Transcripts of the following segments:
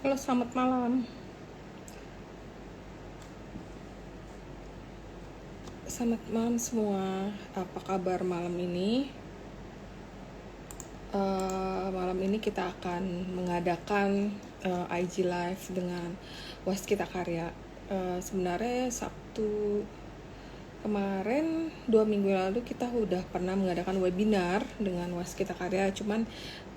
Halo, selamat malam. Selamat malam semua. Apa kabar malam ini? Malam ini kita akan mengadakan IG Live dengan Waskita Karya. Sebenarnya Sabtu kemarin 2 minggu lalu kita udah pernah mengadakan webinar dengan Waskita Karya, cuman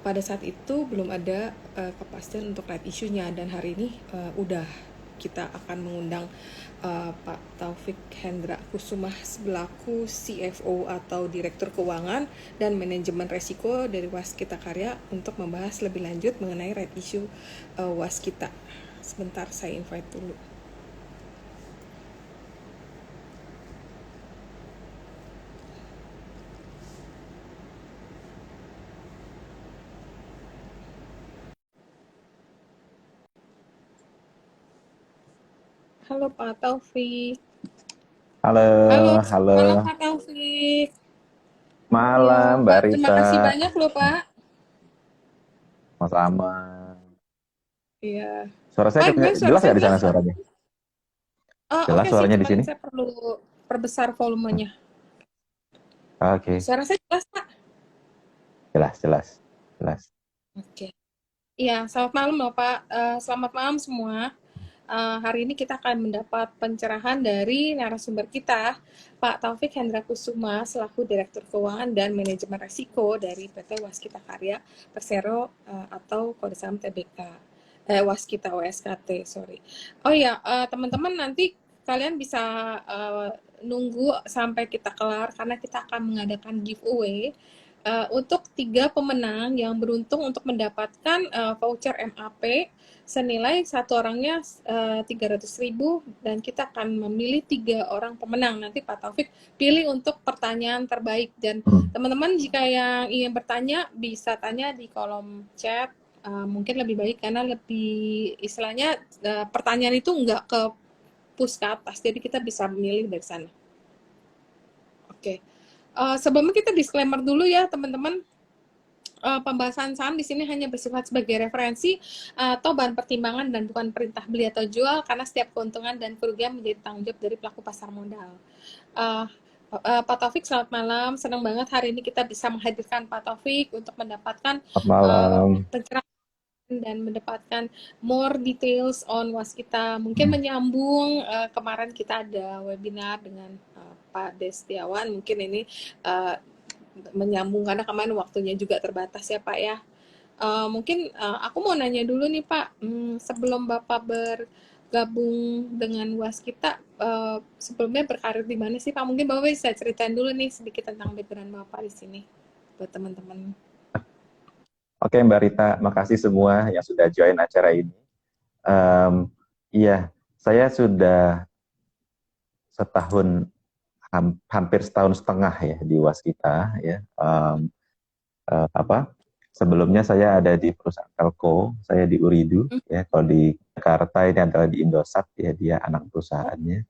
pada saat itu belum ada kepastian untuk right issue-nya, dan hari ini udah kita akan mengundang Pak Taufik Hendra Kusumah selaku CFO atau Direktur Keuangan dan Manajemen Resiko dari Waskita Karya untuk membahas lebih lanjut mengenai right issue Waskita. Sebentar, saya invite dulu. Halo Pak Taufik. Halo, Halo, halo. malam Pak Taufik. Malam, Ya, Mbak Pak, terima Rita. kasih banyak loh Pak. Sama-sama. Iya. Suara saya Pak, gimana suara jelas saya nggak di jelas sana Pak? suaranya? Oke Jelas sih, suaranya di cuman sini? saya perlu perbesar volumenya. Oke, Suara saya jelas Pak? jelas, jelas, jelas. Oke. Iya, selamat malam loh Pak. Selamat malam semua. Hari ini kita akan mendapat pencerahan dari narasumber kita, Pak Taufik Hendra Kusuma, selaku Direktur Keuangan dan Manajemen Risiko dari PT Waskita Karya Persero atau kode saham TBK. Waskita WSKT, sorry. Oh iya, teman-teman nanti kalian bisa nunggu sampai kita kelar karena kita akan mengadakan giveaway untuk 3 pemenang yang beruntung untuk mendapatkan voucher MAP senilai satu orangnya 300.000, dan kita akan memilih 3 orang pemenang. Nanti Pak Taufik pilih untuk pertanyaan terbaik, dan teman-teman jika yang ingin bertanya bisa tanya di kolom chat. Mungkin lebih baik karena lebih istilahnya pertanyaan itu nggak ke push ke atas, jadi kita bisa memilih dari sana. Oke. Sebelumnya kita disclaimer dulu ya teman-teman. Pembahasan saham di sini hanya bersifat sebagai referensi atau bahan pertimbangan dan bukan perintah beli atau jual, karena setiap keuntungan dan kerugian menjadi tanggung jawab dari pelaku pasar modal. Uh, Pak Taufik, selamat malam. Senang banget hari ini kita bisa menghadirkan Pak Taufik untuk mendapatkan Selamat malam. pencerahan dan mendapatkan more details on Waskita. Mungkin menyambung kemarin kita ada webinar dengan Pak Destiawan. Mungkin ini uh, menyambung karena kemarin waktunya juga terbatas ya Pak ya. Mungkin aku mau nanya dulu nih Pak, sebelum Bapak bergabung dengan Waskita, sebelumnya berkarir di mana sih Pak? Mungkin Bapak bisa ceritain dulu nih sedikit tentang background Bapak di sini buat teman-teman. Oke, Mbak Rita, makasih semua yang sudah join acara ini. Iya, saya sudah setahun, hampir setahun setengah ya di Waskita ya. Apa? Sebelumnya saya ada di perusahaan telco, saya di Uridu ya. Kalau di Jakarta ini adalah di Indosat ya, dia anak perusahaannya.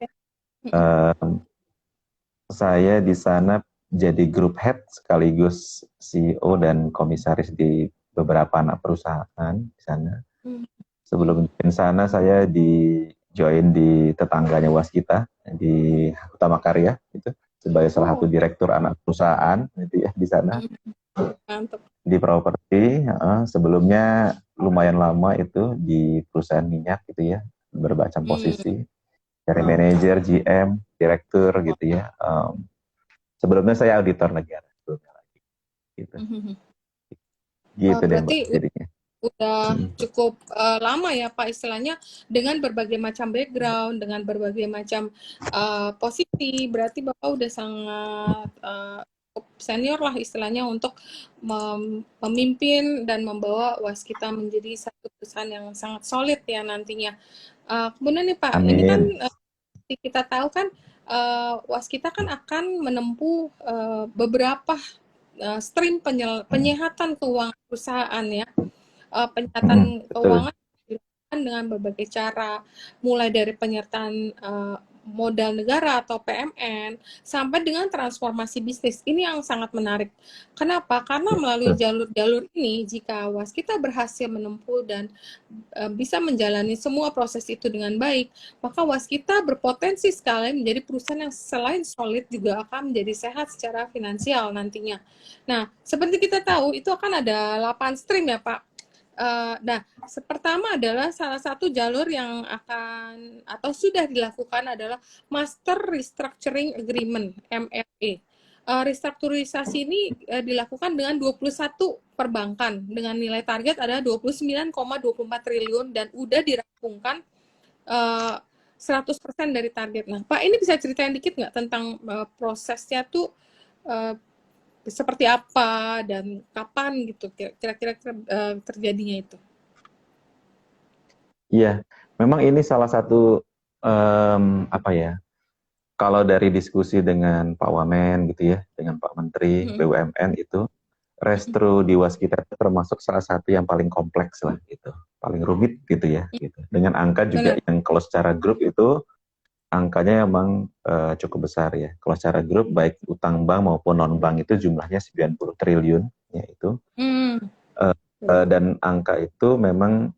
Saya di sana jadi group head sekaligus CEO dan komisaris di beberapa anak perusahaan di sana. Sebelum di sana saya join di tetangganya Waskita di Utama Karya itu sebagai salah satu direktur anak perusahaan gitu ya di sana Mantap. di properti. Sebelumnya lumayan lama itu di perusahaan minyak gitu ya, bermacam posisi dari manajer, GM, direktur gitu ya. Sebelumnya saya auditor negara sebelumnya lagi gitu. Gitu deh Mbak Berarti jadinya. udah cukup lama ya Pak, istilahnya dengan berbagai macam background, dengan berbagai macam posisi, berarti Bapak udah sangat senior lah istilahnya untuk memimpin dan membawa Waskita menjadi satu perusahaan yang sangat solid ya nantinya. Kemudian nih Pak, ini kan Amin. kita tahu kan Waskita kan akan menempuh beberapa stream penyehatan keuangan perusahaan ya. Penyihatan Betul. keuangan dilakukan dengan berbagai cara, mulai dari penyertaan modal negara atau PMN, sampai dengan transformasi bisnis. Ini yang sangat menarik. Kenapa? Karena melalui jalur-jalur ini, jika waskita berhasil menempuh dan bisa menjalani semua proses itu dengan baik, maka waskita berpotensi sekali menjadi perusahaan yang selain solid juga akan menjadi sehat secara finansial nantinya. Nah, seperti kita tahu, itu akan ada 8 stream ya Pak. Nah, pertama adalah salah satu jalur yang akan atau sudah dilakukan adalah Master Restructuring Agreement (MRA). Restrukturisasi ini dilakukan dengan 21 perbankan dengan nilai target adalah 29,24 triliun dan udah dirampungkan 100% dari target. Nah, Pak, ini bisa ceritain dikit nggak tentang prosesnya tuh seperti apa dan kapan gitu kira-kira terjadinya itu? Iya, memang ini salah satu apa ya? Kalau dari diskusi dengan Pak Wamen gitu ya, dengan Pak Menteri BUMN itu, restru di waskita itu termasuk salah satu yang paling kompleks lah gitu, paling rumit gitu ya, gitu. Dengan angka juga yang kalau secara grup itu angkanya emang cukup besar ya. Kalau secara grup baik utang bank maupun non bank itu jumlahnya 90 triliun ya itu. Dan angka itu memang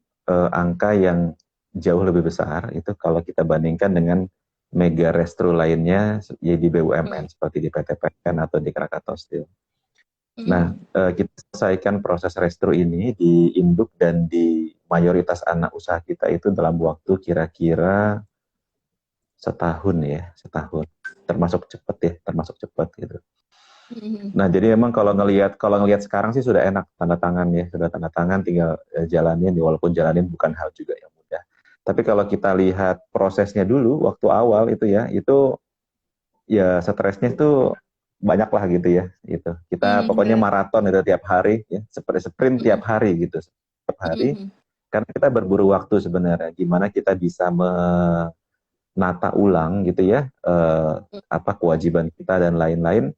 angka yang jauh lebih besar itu kalau kita bandingkan dengan mega restru lainnya ya di BUMN seperti di PT PLN atau di Krakatau Steel. Nah, kita selesaikan proses restru ini di induk dan di mayoritas anak usaha kita itu dalam waktu kira-kira setahun ya, setahun. Termasuk cepat gitu. Nah, jadi memang kalau ngelihat sekarang sih sudah enak tanda tangan ya, sudah tanda tangan tinggal jalanin, walaupun jalanin bukan hal juga yang mudah. Tapi kalau kita lihat prosesnya dulu waktu awal itu ya stresnya itu banyak lah gitu ya, gitu. Kita pokoknya maraton itu tiap hari ya, seperti sprint tiap hari gitu, tiap hari. Karena kita berburu waktu sebenarnya, gimana kita bisa menata ulang gitu ya, apa kewajiban kita dan lain-lain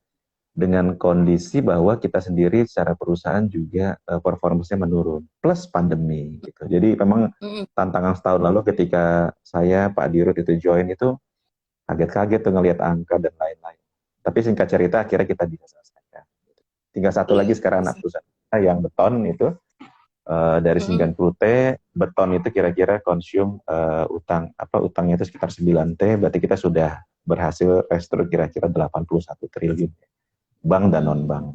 dengan kondisi bahwa kita sendiri secara perusahaan juga performance-nya menurun, plus pandemi gitu. Jadi memang tantangan setahun lalu ketika saya Pak Dirut itu join itu kaget-kaget tuh ngelihat angka dan lain-lain. Tapi singkat cerita akhirnya kita bisa selesaikan. Tinggal satu lagi sekarang anak perusahaan yang beton itu dari 90T, beton itu kira-kira consume utangnya itu sekitar 9T, berarti kita sudah berhasil restru kira-kira 81 triliun. Bank dan non bank.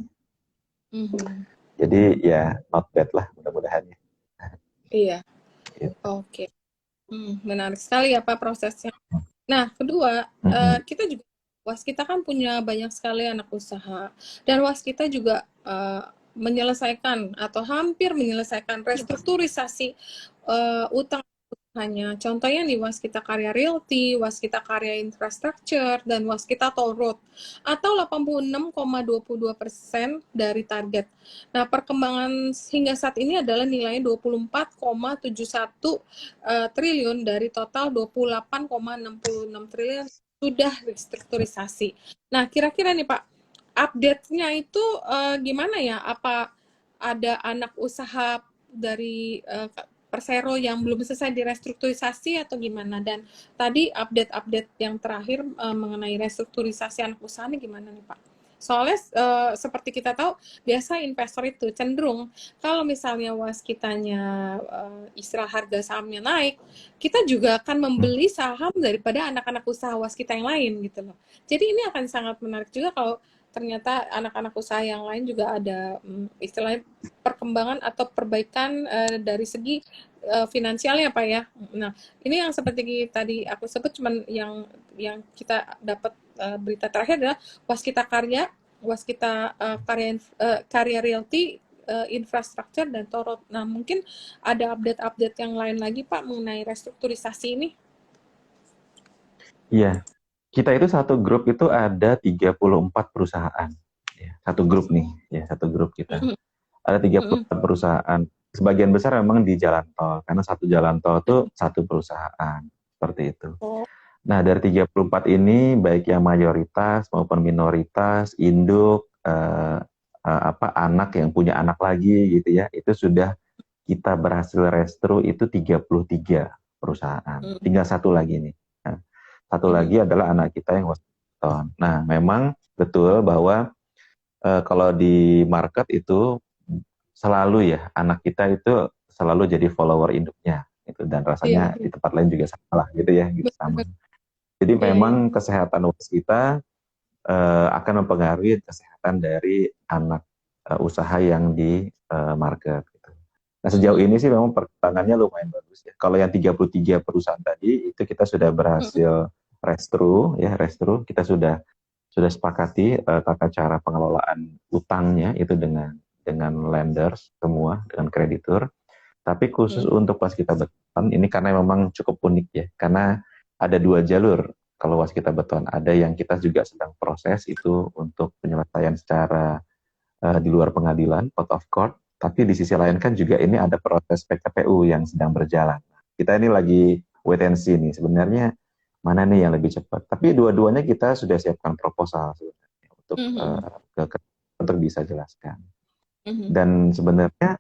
Jadi ya not bad lah mudah-mudahan. Iya. Gitu. Oke. Menarik sekali ya Pak prosesnya. Nah, kedua, kita juga waskita kan punya banyak sekali anak usaha dan waskita juga menyelesaikan atau hampir menyelesaikan restrukturisasi utang hanya contohnya di Waskita Karya Realty, Waskita Karya Infrastructure, dan Waskita Toll Road, atau 86,22% dari target. Nah, perkembangan hingga saat ini adalah nilainya 24,71 triliun dari total 28,66 triliun sudah restrukturisasi. Nah, kira-kira nih Pak, update-nya itu gimana ya? Apa ada anak usaha dari Persero yang belum selesai direstrukturisasi atau gimana? Dan tadi update-update yang terakhir mengenai restrukturisasi anak usaha ini gimana nih Pak? Soalnya seperti kita tahu biasa investor itu cenderung kalau misalnya waskitanya istilah harga sahamnya naik, kita juga akan membeli saham daripada anak-anak usaha waskita yang lain gitu loh. Jadi ini akan sangat menarik juga kalau ternyata anak-anak usaha yang lain juga ada istilahnya perkembangan atau perbaikan dari segi finansialnya Pak ya. Nah, ini yang seperti tadi aku sebut cuman yang kita dapat berita terakhir adalah Waskita Karya, Waskita Karya Realty, Infrastructure dan Torot. Nah, mungkin ada update-update yang lain lagi Pak mengenai restrukturisasi ini. Iya. Kita itu satu grup itu ada 34 perusahaan. Ya, satu grup nih, ya satu grup kita. Ada 34 perusahaan. Sebagian besar memang di jalan tol, karena satu jalan tol itu satu perusahaan. Seperti itu. Nah, dari 34 ini, baik yang mayoritas maupun minoritas, induk, anak yang punya anak lagi gitu ya, itu sudah kita berhasil restru itu 33 perusahaan. Tinggal satu lagi nih. Nah, Satu lagi adalah anak kita yang Washington. Nah, memang betul bahwa kalau di market itu selalu ya anak kita itu selalu jadi follower induknya gitu, dan Iya, rasanya di tempat lain juga sama lah gitu ya, gitu sama. benar. Jadi Iya, iya. memang kesehatan kita akan mempengaruhi kesehatan dari anak usaha yang di market gitu. Nah, sejauh ini sih memang perkembangannya lumayan bagus ya. Kalau yang 33 perusahaan tadi itu kita sudah berhasil restru, kita sudah sepakati tata cara pengelolaan utangnya itu dengan lenders semua, dengan kreditur. Tapi khusus untuk waskita beton ini karena memang cukup unik ya, karena ada dua jalur kalau waskita beton. Ada yang kita juga sedang proses itu untuk penyelesaian secara di luar pengadilan, out of court. Tapi di sisi lain kan juga ini ada proses PKPU yang sedang berjalan. Kita ini lagi wait and see nih, sebenarnya mana nih yang lebih cepat. Tapi dua-duanya kita sudah siapkan proposal sebenarnya untuk bisa jelaskan. Dan sebenarnya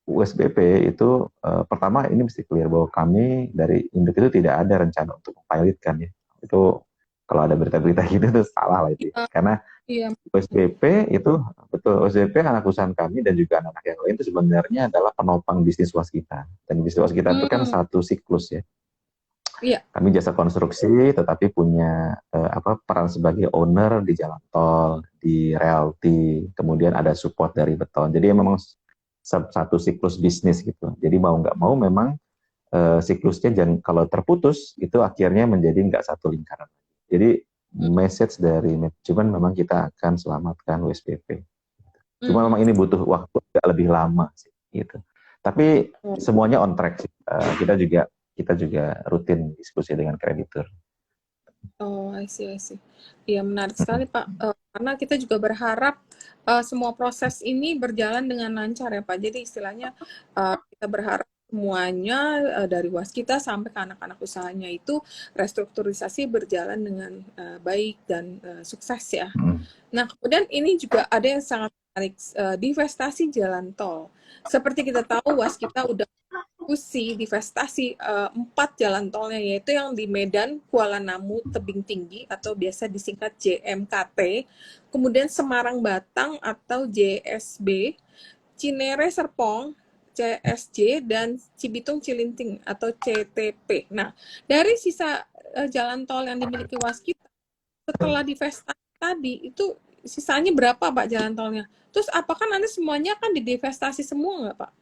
USBP itu pertama ini mesti clear bahwa kami dari induk itu tidak ada rencana untuk mempilotkan ya. Itu kalau ada berita-berita gitu itu salah lah itu. Karena Iya. USBP itu betul, USBP anak usaha kami dan juga anak-anak yang lain itu sebenarnya adalah penopang bisnis waskita. Dan bisnis waskita itu kan satu siklus ya. Iya. Kami jasa konstruksi tetapi punya peran sebagai owner di jalan tol, di realty, kemudian ada support dari beton. Jadi memang satu siklus bisnis gitu. Jadi mau nggak mau memang siklusnya kalau terputus itu akhirnya menjadi nggak satu lingkaran. Jadi message dari manajemen memang kita akan selamatkan USBP. Cuma memang ini butuh waktu agak lebih lama sih gitu. Tapi semuanya on track sih. Kita juga rutin diskusi dengan kreditur. Oh, I see, I see. Iya, menarik sekali, Pak. Karena kita juga berharap semua proses ini berjalan dengan lancar ya, Pak. Jadi istilahnya kita berharap semuanya dari waskita sampai ke anak-anak usahanya itu restrukturisasi berjalan dengan baik dan sukses ya. Nah, kemudian ini juga ada yang sangat menarik, divestasi jalan tol. Seperti kita tahu, waskita udah divestasi 4 jalan tolnya, yaitu yang di Medan, Kuala Namu, Tebing Tinggi atau biasa disingkat JMKT, kemudian Semarang Batang atau JSB, Cinere Serpong, CSJ, dan Cibitung Cilinting atau CTP. Nah, dari sisa jalan tol yang dimiliki waskita setelah divestasi tadi itu sisanya berapa, Pak, jalan tolnya? Terus apakah nanti semuanya akan didivestasi semua nggak, Pak?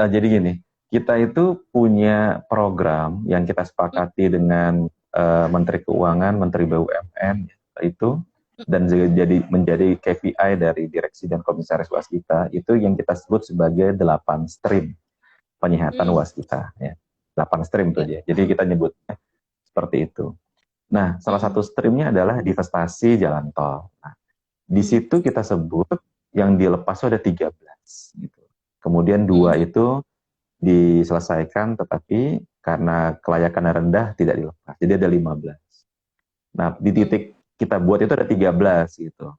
Jadi gini, kita itu punya program yang kita sepakati dengan Menteri Keuangan, Menteri BUMN itu, dan menjadi KPI dari Direksi dan Komisaris Waskita itu yang kita sebut sebagai 8 stream penyihatan waskita ya. 8 stream tuh ya. Jadi kita nyebutnya seperti itu. Nah, salah satu streamnya adalah divestasi jalan tol. Nah, di situ kita sebut yang dilepas itu ada 13 gitu. Kemudian 2 itu diselesaikan tetapi karena kelayakannya rendah tidak dilepas. Jadi ada 15. Nah, di titik kita buat itu ada 13 gitu.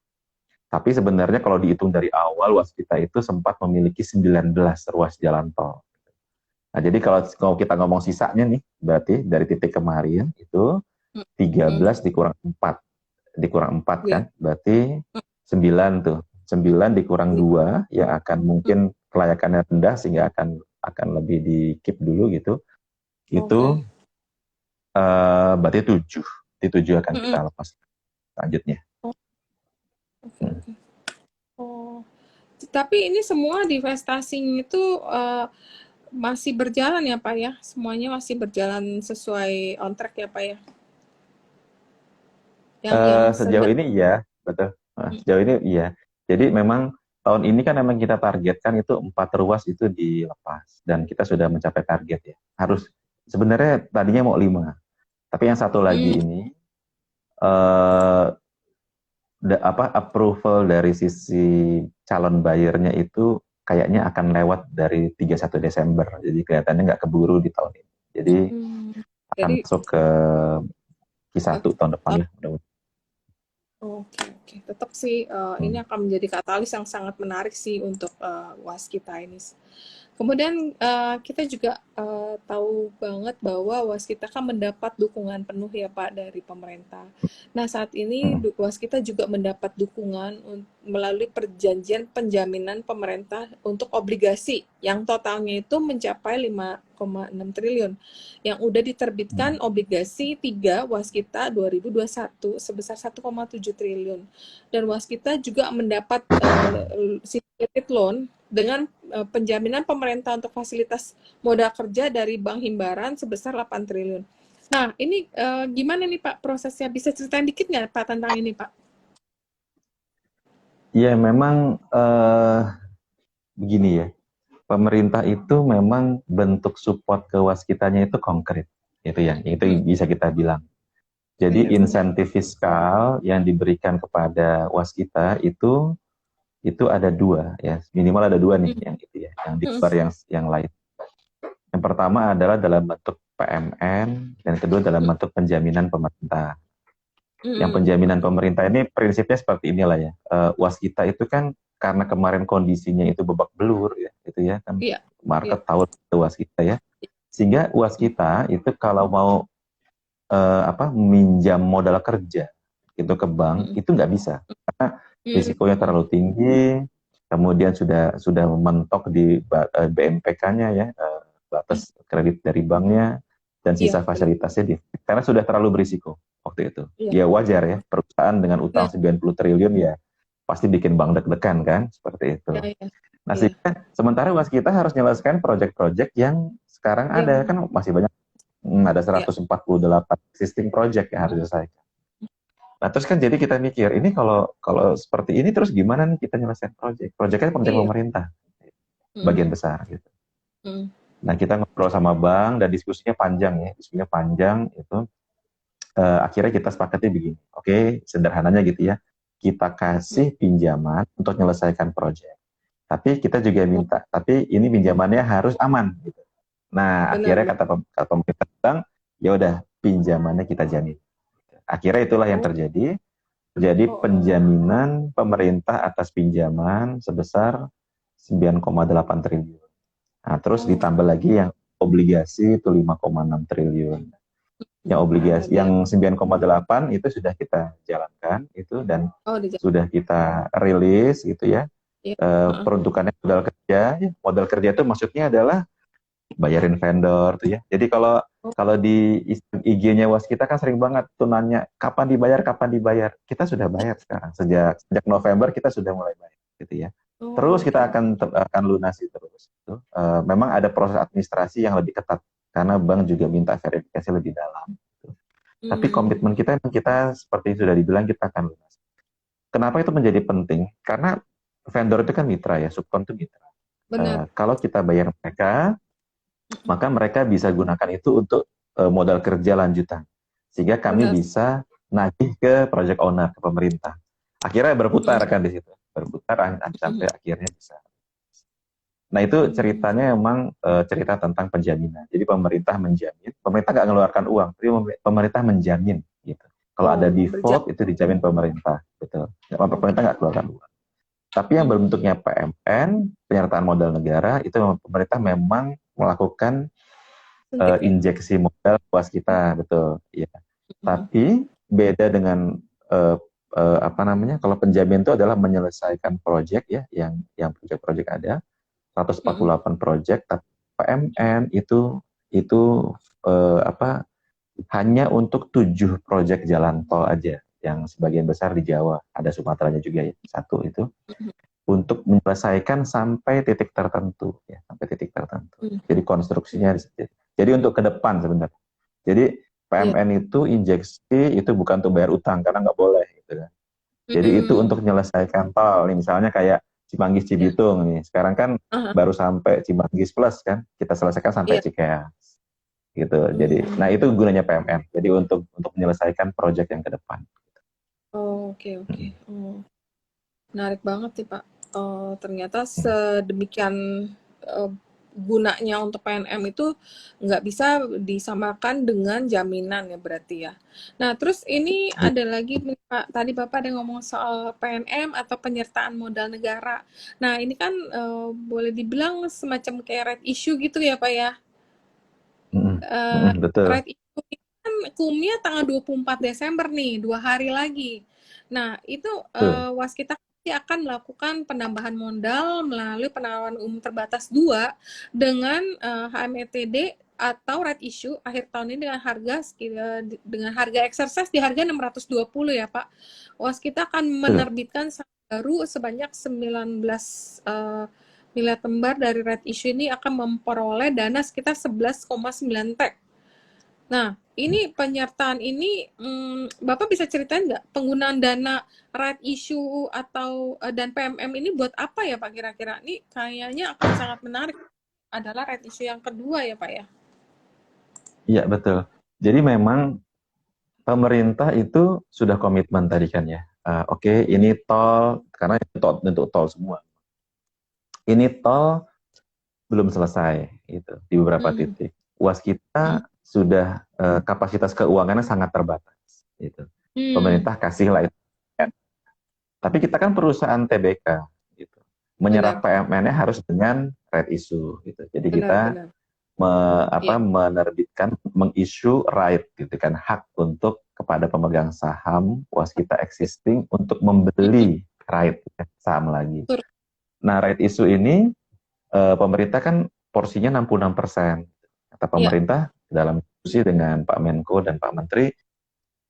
Tapi sebenarnya kalau dihitung dari awal waskita itu sempat memiliki 19 ruas jalan tol. Nah, jadi kalau kita ngomong sisanya nih, berarti dari titik kemarin itu 13 dikurang 4. Dikurang 4 kan, berarti 9 tuh. 9 dikurang 2 yang akan mungkin kelayakannya rendah sehingga akan lebih di keep dulu gitu. Itu berarti 7. Di 7 akan kita lepas selanjutnya. Oke. Oh, tapi ini semua divestasinya itu masih berjalan ya, Pak ya? Semuanya masih berjalan sesuai on track ya, Pak ya? Sejauh ini iya, betul. Sejauh ini iya. Jadi memang tahun ini kan memang kita targetkan itu 4 ruas itu dilepas dan kita sudah mencapai target ya. Harus sebenarnya tadinya mau 5, tapi yang satu lagi ini approval dari sisi calon buyernya itu kayaknya akan lewat dari 31 Desember. Jadi kelihatannya nggak keburu di tahun ini. Jadi akan masuk ke Q1 tahun depan ya. Oke. Tetap sih ini akan menjadi katalis yang sangat menarik sih untuk waskita ini. Kemudian kita juga tahu banget bahwa waskita kan mendapat dukungan penuh ya Pak dari pemerintah. Nah saat ini Hmm. waskita juga mendapat dukungan melalui perjanjian penjaminan pemerintah untuk obligasi yang totalnya itu mencapai 5,6 triliun. Yang udah diterbitkan obligasi 3 waskita 2021 sebesar 1,7 triliun. Dan waskita juga mendapat syndicated loan dengan penjaminan pemerintah untuk fasilitas modal kerja dari Bank Himbaran sebesar 8 triliun. Nah, ini gimana nih Pak prosesnya? Bisa ceritain dikit nggak Pak tentang ini Pak? Ya memang begini ya, pemerintah itu memang bentuk support ke waskitanya itu konkret, itu bisa kita bilang. Jadi Benar-benar. insentif fiskal yang diberikan kepada waskita itu ada dua ya, minimal ada dua nih yang itu ya, yang di luar yang lain. Yang pertama adalah dalam bentuk PMN dan kedua dalam bentuk penjaminan pemerintah. Yang penjaminan pemerintah ini prinsipnya seperti inilah ya. Waskita itu kan karena kemarin kondisinya itu babak belur ya, itu ya kan Iya, iya. market tahu waskita ya. Sehingga waskita itu kalau mau minjam modal kerja itu ke bank itu nggak bisa karena risikonya terlalu tinggi, kemudian sudah mentok di BMPK-nya ya, batas kredit dari banknya, dan Iya, sisa benar. fasilitasnya karena sudah terlalu berisiko waktu itu. Iya, Ya wajar ya, perusahaan dengan utang benar. 90 triliun ya pasti bikin bank deg-degan kan, seperti itu. Iya, iya. Nah, Iya, sehingga sementara waskita harus menyelesaikan proyek-proyek yang sekarang iya ada, benar. kan masih banyak. Ada Iya, 148 existing project yang harus diselesaikan. Nah, terus kan jadi kita mikir, ini kalau kalau seperti ini terus gimana nih kita nyelesain project? Projectnya project iya. pemerintah, bagian besar gitu. Mm. Nah, kita ngobrol sama bank dan diskusinya panjang ya, diskusinya panjang itu. Akhirnya kita sepakatnya begini, oke, sederhananya gitu ya, kita kasih pinjaman untuk menyelesaikan project. Tapi kita juga Oh, minta, tapi ini pinjamannya harus aman. Gitu. Nah, benar, akhirnya benar. kata pemerintah bank, ya udah pinjamannya kita jamin. Akhirnya itulah yang Oh, terjadi. Jadi oh, oh. penjaminan pemerintah atas pinjaman sebesar 9,8 triliun. Nah, terus Oh, ditambah lagi yang obligasi itu 5,6 triliun. Yang obligasi berarti yang 9,8 itu sudah kita jalankan itu dan oh udah jadi. sudah kita rilis gitu ya. Iya. Peruntukannya modal kerja. Modal kerja itu maksudnya adalah bayarin vendor tuh ya. Jadi kalau Oh, kalau di IG-nya Waskita kan sering banget tuh nanya kapan dibayar, kapan dibayar. Kita sudah bayar sekarang. Sejak November kita sudah mulai bayar gitu ya. Terus oh, kita oke. akan lunasi terus. Gitu. Memang ada proses administrasi yang lebih ketat karena bank juga minta verifikasi lebih dalam. Gitu. Tapi Hmm, komitmen kita memang kita seperti sudah dibilang kita akan lunasi. Kenapa itu menjadi penting? Karena vendor itu kan mitra ya, subkon itu mitra. benar. Kalau kita bayar mereka, maka mereka bisa gunakan itu untuk modal kerja lanjutan. Sehingga kami Benar. bisa nagih ke project owner, ke pemerintah. Akhirnya berputar kan di situ. Berputar sampai akhirnya bisa. Nah itu Hmm, ceritanya memang cerita tentang penjaminan. Jadi pemerintah menjamin, pemerintah nggak mengeluarkan uang, tapi pemerintah menjamin gitu. Kalau ada oh, default itu dijamin pemerintah, betul. Pemerintah nggak keluarkan uang. Tapi yang berbentuknya PMN, penyertaan modal negara, itu pemerintah memang melakukan suntik ya. injeksi modal puas kita, betul. Ya. Tapi beda dengan apa namanya? Kalau penjamin itu adalah menyelesaikan proyek ya, yang proyek-proyek ada 148 proyek, tapi PMN itu apa? Hanya untuk 7 proyek jalan tol aja, yang sebagian besar di Jawa, ada Sumateranya juga ya, satu itu untuk menyelesaikan sampai titik tertentu ya, sampai titik tertentu. Jadi konstruksinya jadi untuk ke depan sebenarnya. Jadi Iya. PMN itu injeksi itu bukan untuk bayar utang karena nggak boleh gitu kan. Jadi itu untuk menyelesaikan tol. Nih, misalnya kayak Cimanggis Ya. Cibitung nih. Sekarang kan baru sampai Cimanggis Plus kan. Kita selesaikan sampai Iya. Cikeas gitu. Jadi nah itu gunanya PMN. Jadi untuk menyelesaikan proyek yang ke depan. Oh, oke, oke. Oh, menarik banget sih, Pak. Oh, ternyata sedemikian eh, gunanya untuk PNM itu nggak bisa disamakan dengan jaminan ya berarti ya. Nah, terus ini ada lagi Pak, tadi Bapak ada ngomong soal PNM atau penyertaan modal negara. Nah, ini kan boleh dibilang semacam kayak red issue gitu ya Pak ya. Betul. Red issue ini kan kumnya tanggal 24 Desember nih, 2 hari lagi. Nah, itu Betul. Waskita akan melakukan penambahan modal melalui penawaran umum terbatas 2 dengan HMETD atau red issue akhir tahun ini dengan harga exercise di harga 620 ya Pak. Waskita akan menerbitkan baru sebanyak 19 miliar lembar dari red issue ini akan memperoleh dana sekitar 11,9 T. Nah, ini penyertaan ini, Bapak bisa ceritain nggak penggunaan dana red issue atau dan PMM ini buat apa ya Pak kira-kira? Ini kayaknya akan sangat menarik adalah red issue yang kedua ya Pak ya? Iya, betul. Jadi memang pemerintah itu sudah komitmen tadi kan ya. Oke, ini tol, karena untuk tol semua. Ini tol belum selesai, itu di beberapa titik. Waskita sudah kapasitas keuangannya sangat terbatas. Gitu. Pemerintah kasihlah itu. Tapi kita kan perusahaan TBK, gitu. Menyerap PMN-nya harus dengan red issue, gitu. Jadi kita menerbitkan, mengisu right, gitu kan, hak untuk kepada pemegang saham Waskita existing untuk membeli right saham lagi. Nah, right issue ini pemerintah kan porsinya 66%. Kata pemerintah dalam diskusi dengan Pak Menko dan Pak Menteri,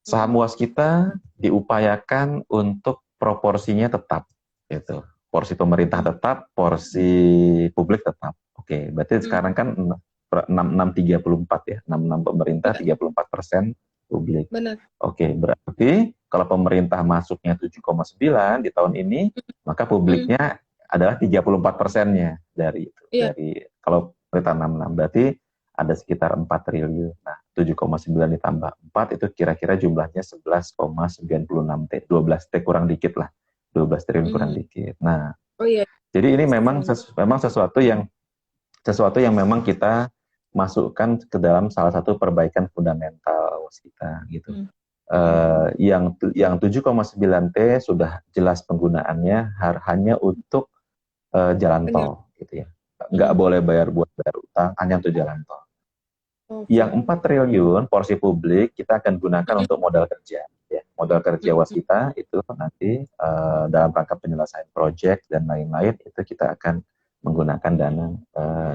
saham Waskita diupayakan untuk proporsinya tetap, gitu. Porsi pemerintah tetap, porsi publik tetap. Oke, berarti sekarang kan 66-34 ya, 66 pemerintah, 34% publik. Benar. Oke, berarti kalau pemerintah masuknya 7,9 di tahun ini, maka publiknya adalah 34%-nya dari itu. Dari kalau pemerintah 66, berarti ada sekitar 4 triliun. Nah, 7,9 ditambah 4 itu kira-kira jumlahnya 11,96 T. 12 T kurang dikit lah. 12 triliun kurang dikit. Nah, jadi ini memang sesuatu yang memang kita masukkan ke dalam salah satu perbaikan fundamental Waskita gitu. Yang 7,9 T sudah jelas penggunaannya hanya untuk jalan tol gitu ya. Nggak boleh bayar utang, hanya untuk jalan tol. Yang 4 triliun porsi publik kita akan gunakan untuk modal kerja. Ya. Modal kerja Waskita itu nanti dalam rangka penyelesaian proyek dan lain-lain itu kita akan menggunakan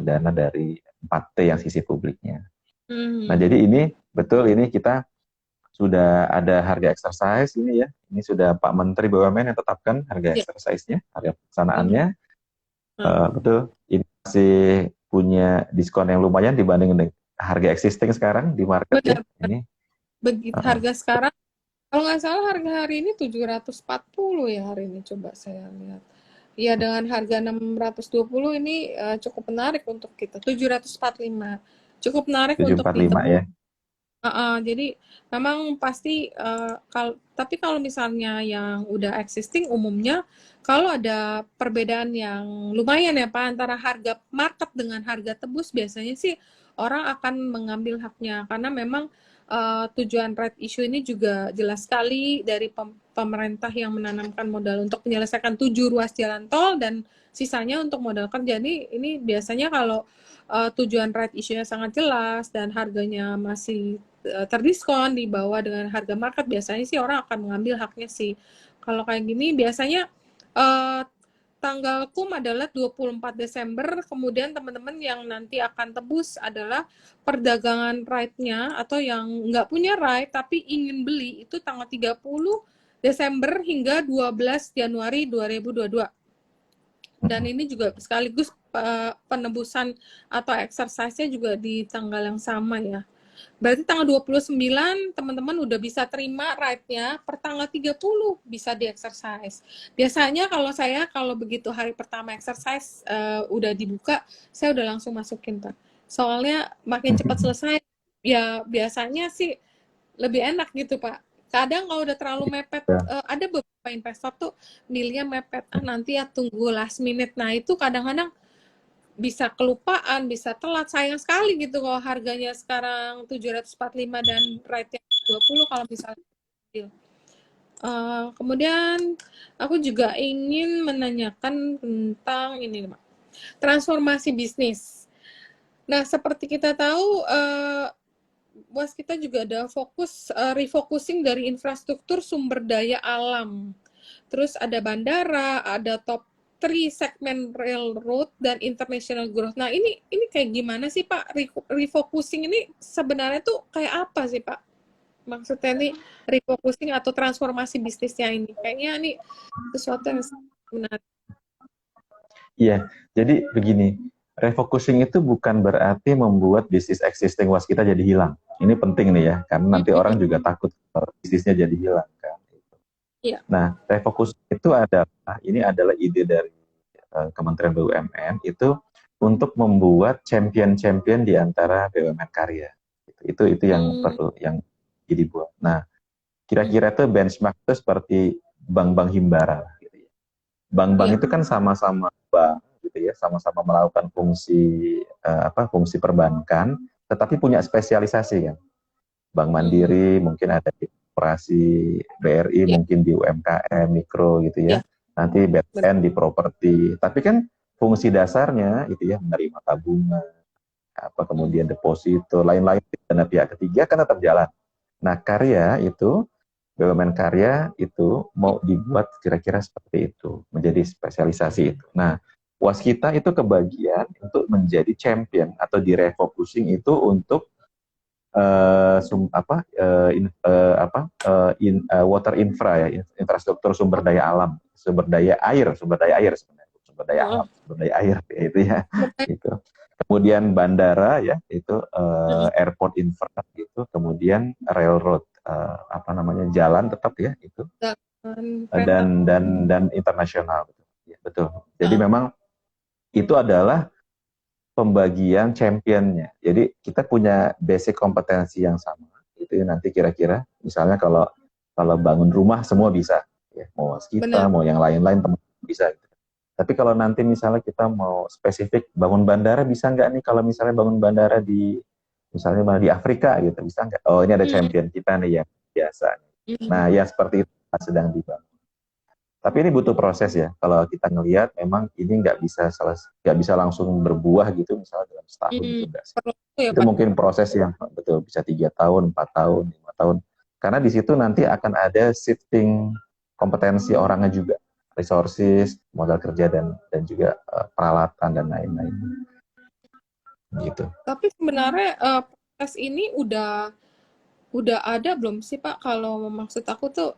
dana dari 4T yang sisi publiknya. Nah, jadi ini betul ini kita sudah ada harga exercise ini ya. Ini sudah Pak Menteri BUMN yang tetapkan harga exercise-nya, harga pelaksanaannya. Betul. Ini masih punya diskon yang lumayan dibanding dengan harga existing sekarang di market. Benar, ya. Ini begitu harga sekarang. Kalau nggak salah harga hari ini 740 ya hari ini, coba saya lihat. Ya dengan harga 620 ini cukup menarik untuk kita. 745 cukup menarik untuk ditebus. Ya. Jadi memang pasti tapi kalau misalnya yang udah existing umumnya kalau ada perbedaan yang lumayan ya Pak antara harga market dengan harga tebus biasanya sih orang akan mengambil haknya karena memang tujuan red issue ini juga jelas sekali dari pemerintah yang menanamkan modal untuk menyelesaikan 7 ruas jalan tol dan sisanya untuk modal kerja. Ini biasanya kalau tujuan red issue-nya sangat jelas dan harganya masih terdiskon di bawah dengan harga market, biasanya sih orang akan mengambil haknya sih. Kalau kayak gini biasanya tanggal KUM adalah 24 Desember, kemudian teman-teman yang nanti akan tebus adalah perdagangan right-nya atau yang nggak punya right tapi ingin beli itu tanggal 30 Desember hingga 12 Januari 2022. Dan ini juga sekaligus penebusan atau exercise-nya juga di tanggal yang sama ya. Berarti tanggal 29 teman-teman udah bisa terima right-nya, per tanggal 30 bisa di-exercise. Biasanya kalau begitu hari pertama exercise udah dibuka, saya udah langsung masukin Pak. Soalnya makin cepat selesai, ya biasanya sih lebih enak gitu Pak. Kadang kalau udah terlalu mepet, ada beberapa investor tuh milihnya mepet, nanti ya tunggu last minute. Nah itu kadang-kadang bisa kelupaan, bisa telat. Sayang sekali gitu kalau harganya sekarang 745 dan rate-nya 20 kalau misalnya deal. Kemudian aku juga ingin menanyakan tentang ini, Pak. Transformasi bisnis. Nah, seperti kita tahu, BOS kita juga ada fokus refocusing dari infrastruktur sumber daya alam. Terus ada bandara, ada top 3 segmen railroad dan international growth. Nah, ini kayak gimana sih, Pak? Refocusing ini sebenarnya tuh kayak apa sih, Pak? Maksudnya nih refocusing atau transformasi bisnisnya ini. Kayaknya ini sesuatu yang menarik. Iya, jadi begini, refocusing itu bukan berarti membuat bisnis existing was kita jadi hilang. Ini penting nih ya, karena nanti orang juga takut bisnisnya jadi hilang kan. Iya. Nah, refocusing itu ini adalah ide dari Kementerian BUMN itu untuk membuat champion-champion di antara BUMN karya. Itu yang perlu yang dibuat. Nah, kira-kira itu benchmark itu seperti bank-bank himbara gitu ya. Bank-bank itu kan sama-sama bank gitu ya, sama-sama melakukan fungsi perbankan, tetapi punya spesialisasi kan. Bank Mandiri mungkin ada di operasi, BRI mungkin di UMKM, mikro gitu ya. Nanti BTN di properti. Tapi kan fungsi dasarnya itu ya menerima tabungan, kemudian deposito, lain-lain dana pihak ketiga kan tetap jalan. Nah, karya itu BUMN karya itu mau dibuat kira-kira seperti itu, menjadi spesialisasi itu. Nah, waskita itu kebagian untuk menjadi champion atau direfocusing itu untuk water infra ya, infrastruktur sumber daya alam, sumber daya air sebenarnya, sumber daya alam, sumber daya air itu ya, itu. Kemudian bandara ya, itu airport infra gitu, kemudian railroad jalan tetap ya itu, dan internasional ya, betul. Jadi memang itu adalah pembagian championnya. Jadi kita punya basic kompetensi yang sama. Itu nanti kira-kira, misalnya kalau bangun rumah semua bisa, ya, mau kita, mau yang lain-lain teman bisa. Gitu. Tapi kalau nanti misalnya kita mau spesifik bangun bandara, bisa nggak nih kalau misalnya bangun bandara di misalnya di Afrika gitu, bisa nggak? Oh ini ada champion kita nih yang biasa. Nah ya seperti itu sedang dibangun. Tapi ini butuh proses ya. Kalau kita ngelihat, memang ini nggak bisa langsung berbuah gitu, misalnya dalam setahun itu enggak sih. Itu mungkin proses yang betul bisa 3 tahun, 4 tahun, 5 tahun. Karena di situ nanti akan ada shifting kompetensi orangnya juga, resources, modal kerja dan juga peralatan dan lain-lain. Gitu. Tapi sebenarnya proses ini udah ada belum sih Pak? Kalau maksud aku tuh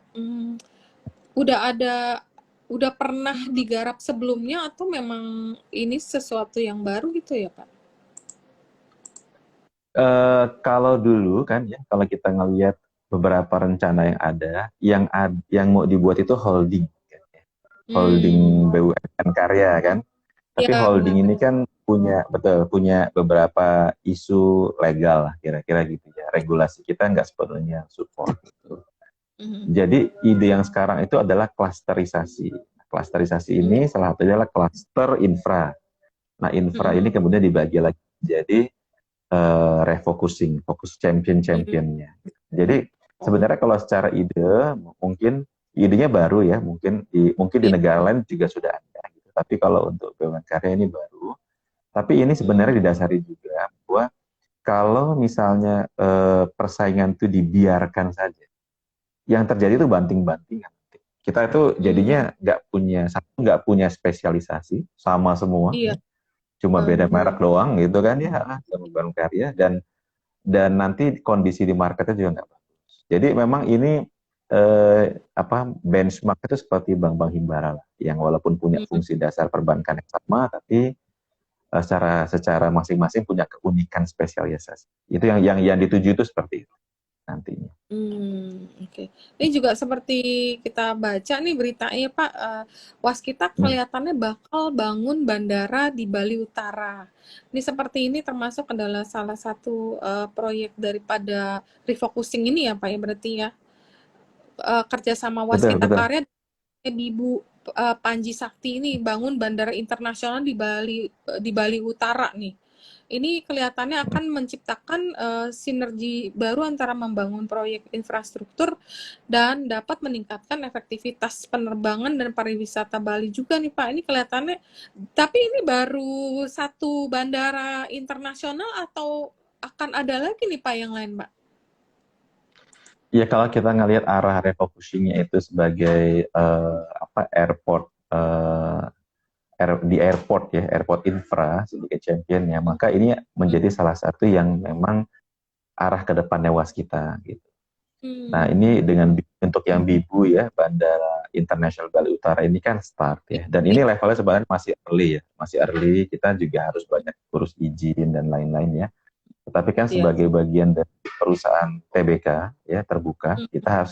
udah pernah digarap sebelumnya atau memang ini sesuatu yang baru gitu ya Pak? Kalau dulu kan ya, kalau kita ngelihat beberapa rencana yang yang mau dibuat itu holding, holding BUMN karya kan. Tapi holding ini kan punya beberapa isu legal lah kira-kira gitu ya. Regulasi kita nggak sepenuhnya support gitu. Jadi ide yang sekarang itu adalah klasterisasi. Klasterisasi ini salah satunya adalah klaster infra. Nah infra ini kemudian dibagi lagi jadi refocusing, fokus champion-championnya. Jadi sebenarnya kalau secara ide mungkin idenya baru ya, mungkin di negara lain juga sudah ada. Gitu. Tapi kalau untuk BUMN karya ini baru. Tapi ini sebenarnya didasari juga bahwa kalau misalnya persaingan itu dibiarkan saja, yang terjadi itu banting-bantingan. Kita itu jadinya nggak punya spesialisasi, sama semua. Iya. Cuma beda merek doang gitu kan ya, sama BUMN karya dan nanti kondisi di marketnya juga nggak bagus. Jadi memang ini benchmark itu seperti bank-bank himbara lah, yang walaupun punya fungsi dasar perbankan yang sama, tapi secara masing-masing punya keunikan spesialisasi. Itu yang dituju itu seperti itu nantinya. Oke. Ini juga seperti kita baca nih beritanya Pak, waskita kelihatannya bakal bangun bandara di Bali Utara. Ini seperti ini termasuk adalah salah satu proyek daripada refocusing ini ya Pak ya berarti ya, kerjasama waskita karya di Panji Sakti ini bangun bandara internasional di Bali Utara nih. Ini kelihatannya akan menciptakan sinergi baru antara membangun proyek infrastruktur dan dapat meningkatkan efektivitas penerbangan dan pariwisata Bali juga nih Pak. Ini kelihatannya, tapi ini baru satu bandara internasional atau akan ada lagi nih Pak yang lain Pak? Ya kalau kita ngelihat arah refocusingnya itu sebagai airport di airport ya, airport infra sebagai championnya, maka ini menjadi salah satu yang memang arah ke depannya Waskita gitu. Nah ini dengan bentuk yang Bibu ya, Bandara Internasional Bali Utara ini kan start ya, dan ini levelnya sebenarnya masih early ya, masih early, kita juga harus banyak urus izin dan lain-lain ya. Tetapi kan sebagai bagian dari perusahaan TBK ya terbuka, kita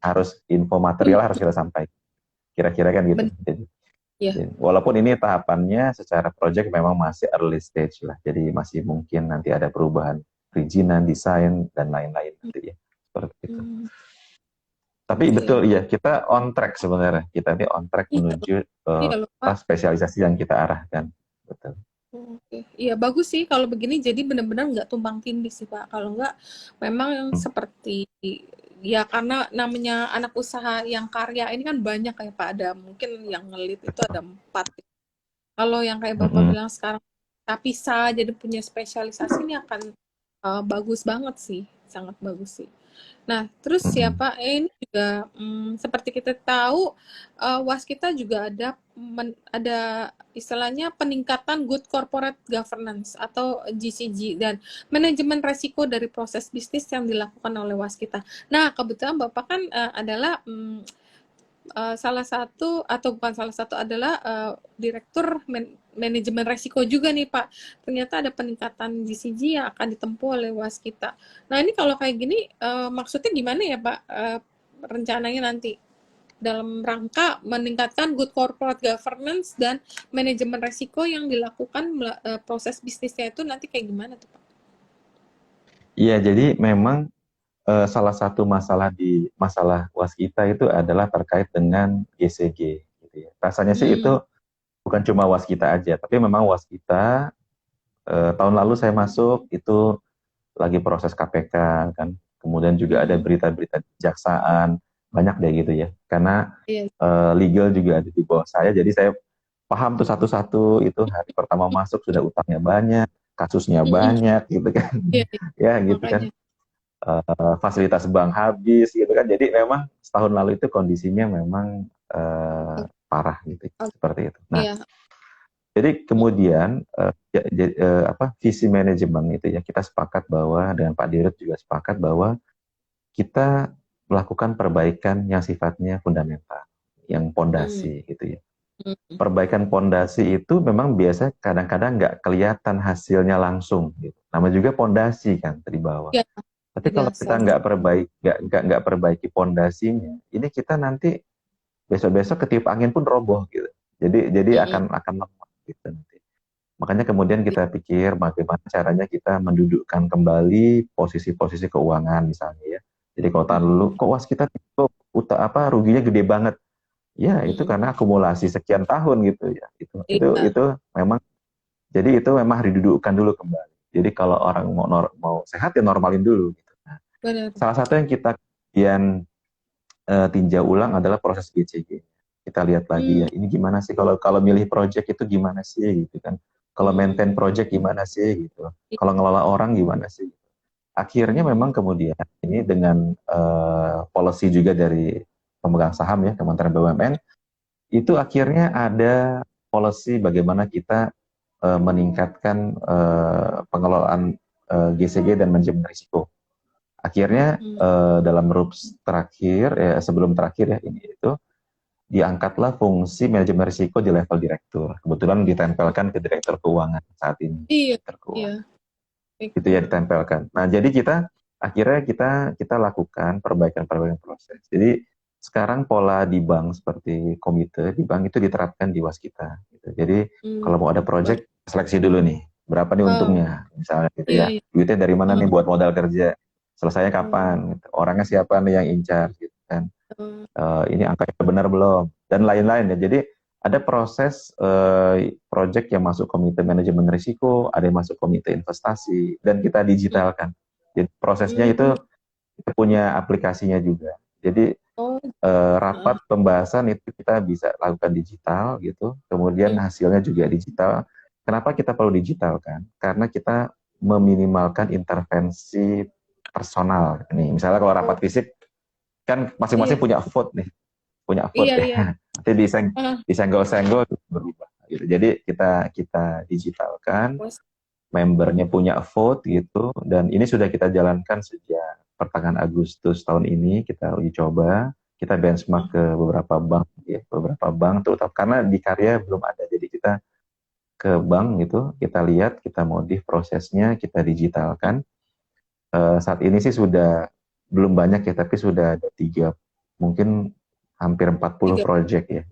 harus info material harus kita sampaikan. Kira-kira kan gitu. Jadi, walaupun ini tahapannya secara project memang masih early stage lah. Jadi masih mungkin nanti ada perubahan perizinan, desain dan lain-lain nanti ya. Seperti itu. Tapi betul ya, kita on track sebenarnya. Kita ini on track menuju spesialisasi yang kita arahkan. Betul. Oke, iya bagus sih kalau begini, jadi benar-benar nggak tumpang tindih sih Pak. Kalau nggak, memang yang seperti ya karena namanya anak usaha yang karya ini kan banyak kayak Pak, ada mungkin yang ngelit itu ada 4. Kalau yang kayak Bapak bilang sekarang bisa jadi punya spesialisasi ini akan bagus banget sih, sangat bagus sih. Nah, terus ya Pak, ini juga seperti kita tahu Waskita juga ada istilahnya peningkatan good corporate governance atau GCG dan manajemen resiko dari proses bisnis yang dilakukan oleh Waskita. Nah, kebetulan Bapak kan adalah salah satu atau bukan salah satu adalah direktur manajemen resiko juga nih Pak. Ternyata ada peningkatan GCG yang akan ditempuh oleh Waskita. Nah ini kalau kayak gini maksudnya gimana ya Pak rencananya nanti dalam rangka meningkatkan good corporate governance dan manajemen resiko yang dilakukan proses bisnisnya itu nanti kayak gimana tuh Pak? Iya, jadi memang salah satu masalah Waskita itu adalah terkait dengan GCG. Gitu ya. Rasanya sih itu bukan cuma Waskita aja, tapi memang Waskita tahun lalu saya masuk itu lagi proses KPK kan, kemudian juga ada berita-berita kejaksaan, banyak deh gitu ya. Karena legal juga ada di bawah saya, jadi saya paham tuh satu-satu itu hari pertama masuk sudah utangnya banyak, kasusnya banyak gitu kan, ya gitu kan. Fasilitas bank habis gitu kan, jadi memang setahun lalu itu kondisinya memang parah gitu seperti itu. Nah, jadi kemudian visi manajemen itu ya kita sepakat bahwa dengan Pak Dirut juga sepakat bahwa kita melakukan perbaikan yang sifatnya fundamental, yang pondasi gitu ya. Perbaikan pondasi itu memang biasa kadang-kadang nggak kelihatan hasilnya langsung gitu. Nama juga pondasi kan dari bawah. Tapi kalau kita nggak perbaiki pondasinya, ini kita nanti besok-besok ketiup angin pun roboh gitu. Jadi akan lemah gitu nanti. Makanya kemudian kita pikir bagaimana caranya kita mendudukkan kembali posisi-posisi keuangan misalnya ya. Jadi kalau tahun dulu kok Waskita ruginya gede banget. Ya itu karena akumulasi sekian tahun gitu ya. Itu memang, jadi itu memang didudukkan dulu kembali. Jadi kalau orang mau sehat ya normalin dulu. Gitu. Nah, salah satu yang kita kemudian tinjau ulang adalah proses GCG. Kita lihat lagi ya, ini gimana sih kalau milih project itu gimana sih gitu kan. Kalau maintain project gimana sih gitu. Kalau ngelola orang gimana sih. Akhirnya memang kemudian ini dengan policy juga dari pemegang saham ya, Kementerian BUMN, itu akhirnya ada policy bagaimana kita meningkatkan pengelolaan GCG dan manajemen risiko. Akhirnya dalam RUPS terakhir, sebelum terakhir ya ini itu, diangkatlah fungsi manajemen risiko di level direktur. Kebetulan ditempelkan ke direktur keuangan saat ini. Itu ya ditempelkan. Nah jadi akhirnya kita lakukan perbaikan proses. Jadi sekarang pola di bank seperti komite di bank itu diterapkan di Waskita. Gitu. Jadi kalau mau ada project seleksi dulu nih, berapa nih untungnya, misalnya gitu ya. Duitnya dari mana nih buat modal kerja, selesainya kapan, gitu. Orangnya siapa nih yang in charge, gitu kan. Ini angkanya benar belum, dan lain-lain ya. Jadi ada proses project yang masuk komite manajemen risiko, ada yang masuk komite investasi, dan kita digitalkan. Jadi prosesnya itu kita punya aplikasinya juga. Jadi Oh, rapat pembahasan itu kita bisa lakukan digital gitu, kemudian hasilnya juga digital. Kenapa kita perlu digital kan? Karena kita meminimalkan intervensi personal. Nih, misalnya kalau rapat fisik kan masing-masing iya, punya vote nih, punya vote iya, ya. iya. Nanti Ah, disenggol-senggol berubah gitu. Jadi kita digitalkan, was- membernya punya vote gitu, dan ini sudah kita jalankan sejak pertengahan Agustus tahun ini. Kita uji coba, kita benchmark ke beberapa bank ya, beberapa bank terutama karena di Karya belum ada, jadi kita ke bank gitu, kita lihat, kita modif prosesnya, kita digitalkan. Saat ini sih sudah belum banyak ya, tapi sudah ada tiga, mungkin hampir 40 tiga. project ya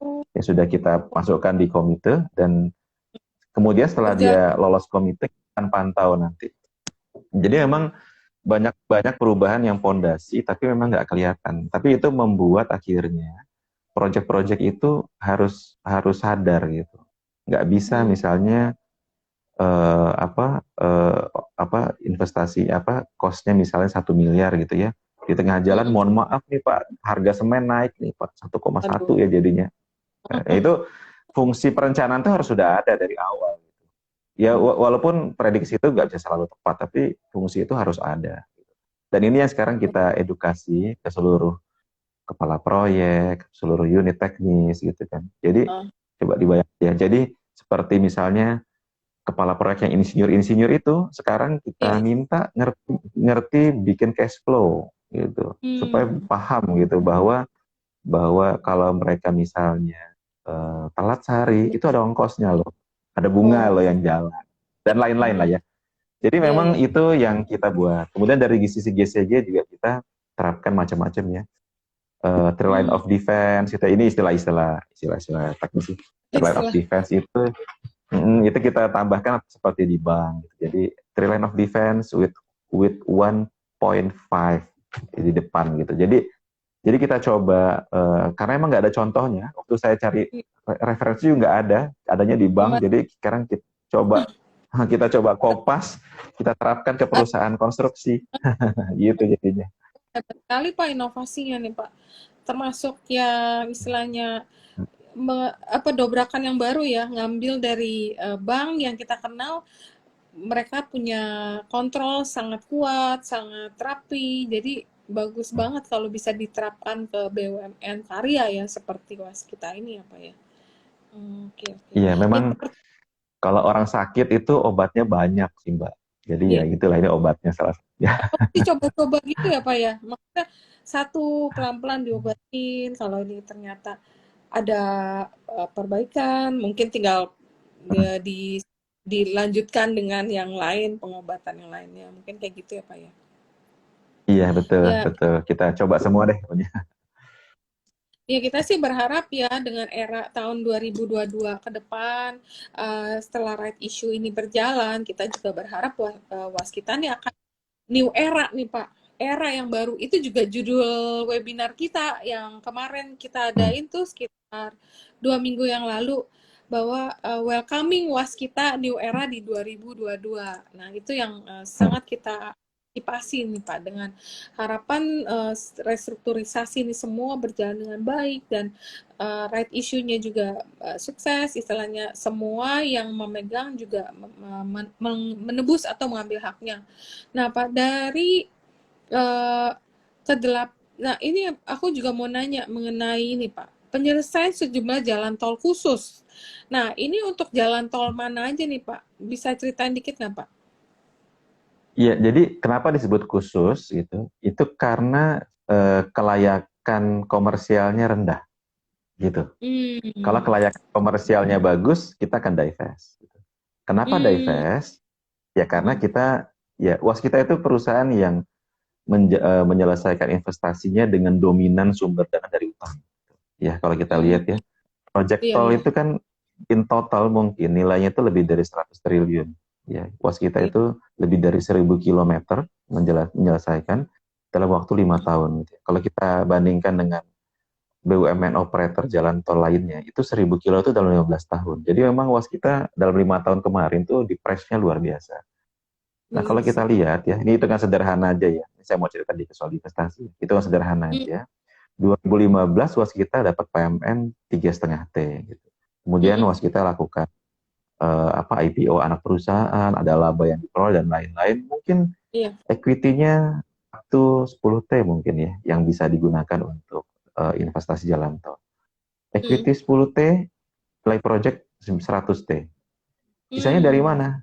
Oh, yang sudah kita masukkan di komite, dan kemudian setelah berjalan. dia lolos komite kita akan pantau nanti. Jadi memang banyak banyak perubahan yang pondasi, tapi memang nggak kelihatan. Tapi itu membuat akhirnya proyek-proyek itu harus harus sadar gitu. Nggak bisa Hmm. misalnya apa investasi apa costnya misalnya 1 miliar gitu ya, di tengah jalan mohon maaf nih Pak, harga semen naik nih Pak 1,1 Aduh. ya jadinya. Itu fungsi perencanaan itu harus sudah ada dari awal. Ya walaupun prediksi itu nggak bisa selalu tepat, tapi fungsi itu harus ada. Dan ini yang sekarang kita edukasi ke seluruh kepala proyek, seluruh unit teknis gitu kan. Jadi Ah, coba dibayangkan ya. Jadi seperti misalnya kepala proyek yang insinyur-insinyur itu sekarang kita iya. minta ngerti bikin cash flow gitu, supaya Hmm. paham gitu bahwa bahwa kalau mereka misalnya telat sehari itu ada ongkosnya loh, ada bunga loh Oh, yang jalan dan lain-lain lah ah, ya. Jadi iya, memang iya. itu yang kita buat. Kemudian dari sisi GCG juga kita terapkan macam-macam ya. Three line Hmm. of defense, kita ini istilah-istilah teknis sih. Three line of Istilah. defense itu kita tambahkan seperti di bank. Jadi three line of defense with 1.5 di depan gitu. Jadi kita coba karena emang nggak ada contohnya. Waktu saya cari referensi juga nggak ada, adanya di bank. Memang Jadi sekarang coba kita coba kopas, kita terapkan ke perusahaan konstruksi, gitu jadinya. hebat sekali Pak inovasinya nih Pak. Termasuk yang istilahnya apa dobrakan yang baru ya, ngambil dari bank yang kita kenal mereka punya kontrol sangat kuat, sangat rapi. Jadi bagus banget kalau bisa diterapkan ke BUMN karya ya seperti Waskita ini ya Pak ya. Oke, oke. Iya, Ini memang kalau orang sakit itu obatnya banyak sih Mbak. Jadi ya iya. itulah ini obatnya salah satunya. Dicoba-coba gitu ya Pak ya? Maksudnya satu pelan-pelan diobatin, kalau ini ternyata ada perbaikan, mungkin tinggal di dilanjutkan dengan yang lain, pengobatan yang lainnya, mungkin kayak gitu ya Pak ya? Iya betul Ya, betul. Kita coba semua deh. ya kita sih berharap ya dengan era tahun 2022 ke depan, setelah right issue ini berjalan, kita juga berharap Waskita ini akan new era nih Pak, era yang baru. Itu juga judul webinar kita yang kemarin kita Hmm. adain tuh sekitar 2 minggu yang lalu, bahwa welcoming Waskita new era di 2022. Nah itu yang sangat kita antisipasi nih Pak, dengan harapan restrukturisasi ini semua berjalan dengan baik dan right issue-nya juga sukses, istilahnya semua yang memegang juga menebus atau mengambil haknya. Nah, Pak, dari uh, kedelap, nah ini aku juga mau nanya mengenai ini, Pak, penyelesaian sejumlah jalan tol khusus. Nah, ini untuk jalan tol mana aja nih, Pak? Bisa ceritain dikit nggak, Pak? Iya, jadi kenapa disebut khusus gitu? Itu karena kelayakan komersialnya rendah gitu. Kalau Hmm. kelayakan komersialnya bagus, kita akan divest. Gitu. Kenapa Hmm. divest? Ya karena Hmm. kita, ya Waskita itu perusahaan yang menyelesaikan investasinya dengan dominan sumber dana dari utang. Ya kalau kita Hmm. lihat ya, project Iya, tol iya. itu kan in total mungkin nilainya itu lebih dari 100 triliun. Ya, Waskita Iya. itu lebih dari 1.000 kilometer menyelesaikan dalam waktu 5 tahun. Gitu. Kalau kita bandingkan dengan BUMN operator jalan tol lainnya itu 1000 kilo itu dalam 15 tahun. Jadi memang waskita dalam 5 tahun kemarin tuh di price-nya luar biasa. Nah kalau kita lihat ya, ini hitungan sederhana aja ya. Saya mau cerita di soal investasi. Hitungan sederhana aja. 2015 waskita dapat PMN 3,5 T. Gitu. Kemudian waskita lakukan IPO anak perusahaan, ada laba yang diperoleh dan lain-lain. Mungkin equity-nya itu 10T mungkin ya, yang bisa digunakan untuk investasi jalan tol. Equity 10T, play project 100T. Sisanya dari mana?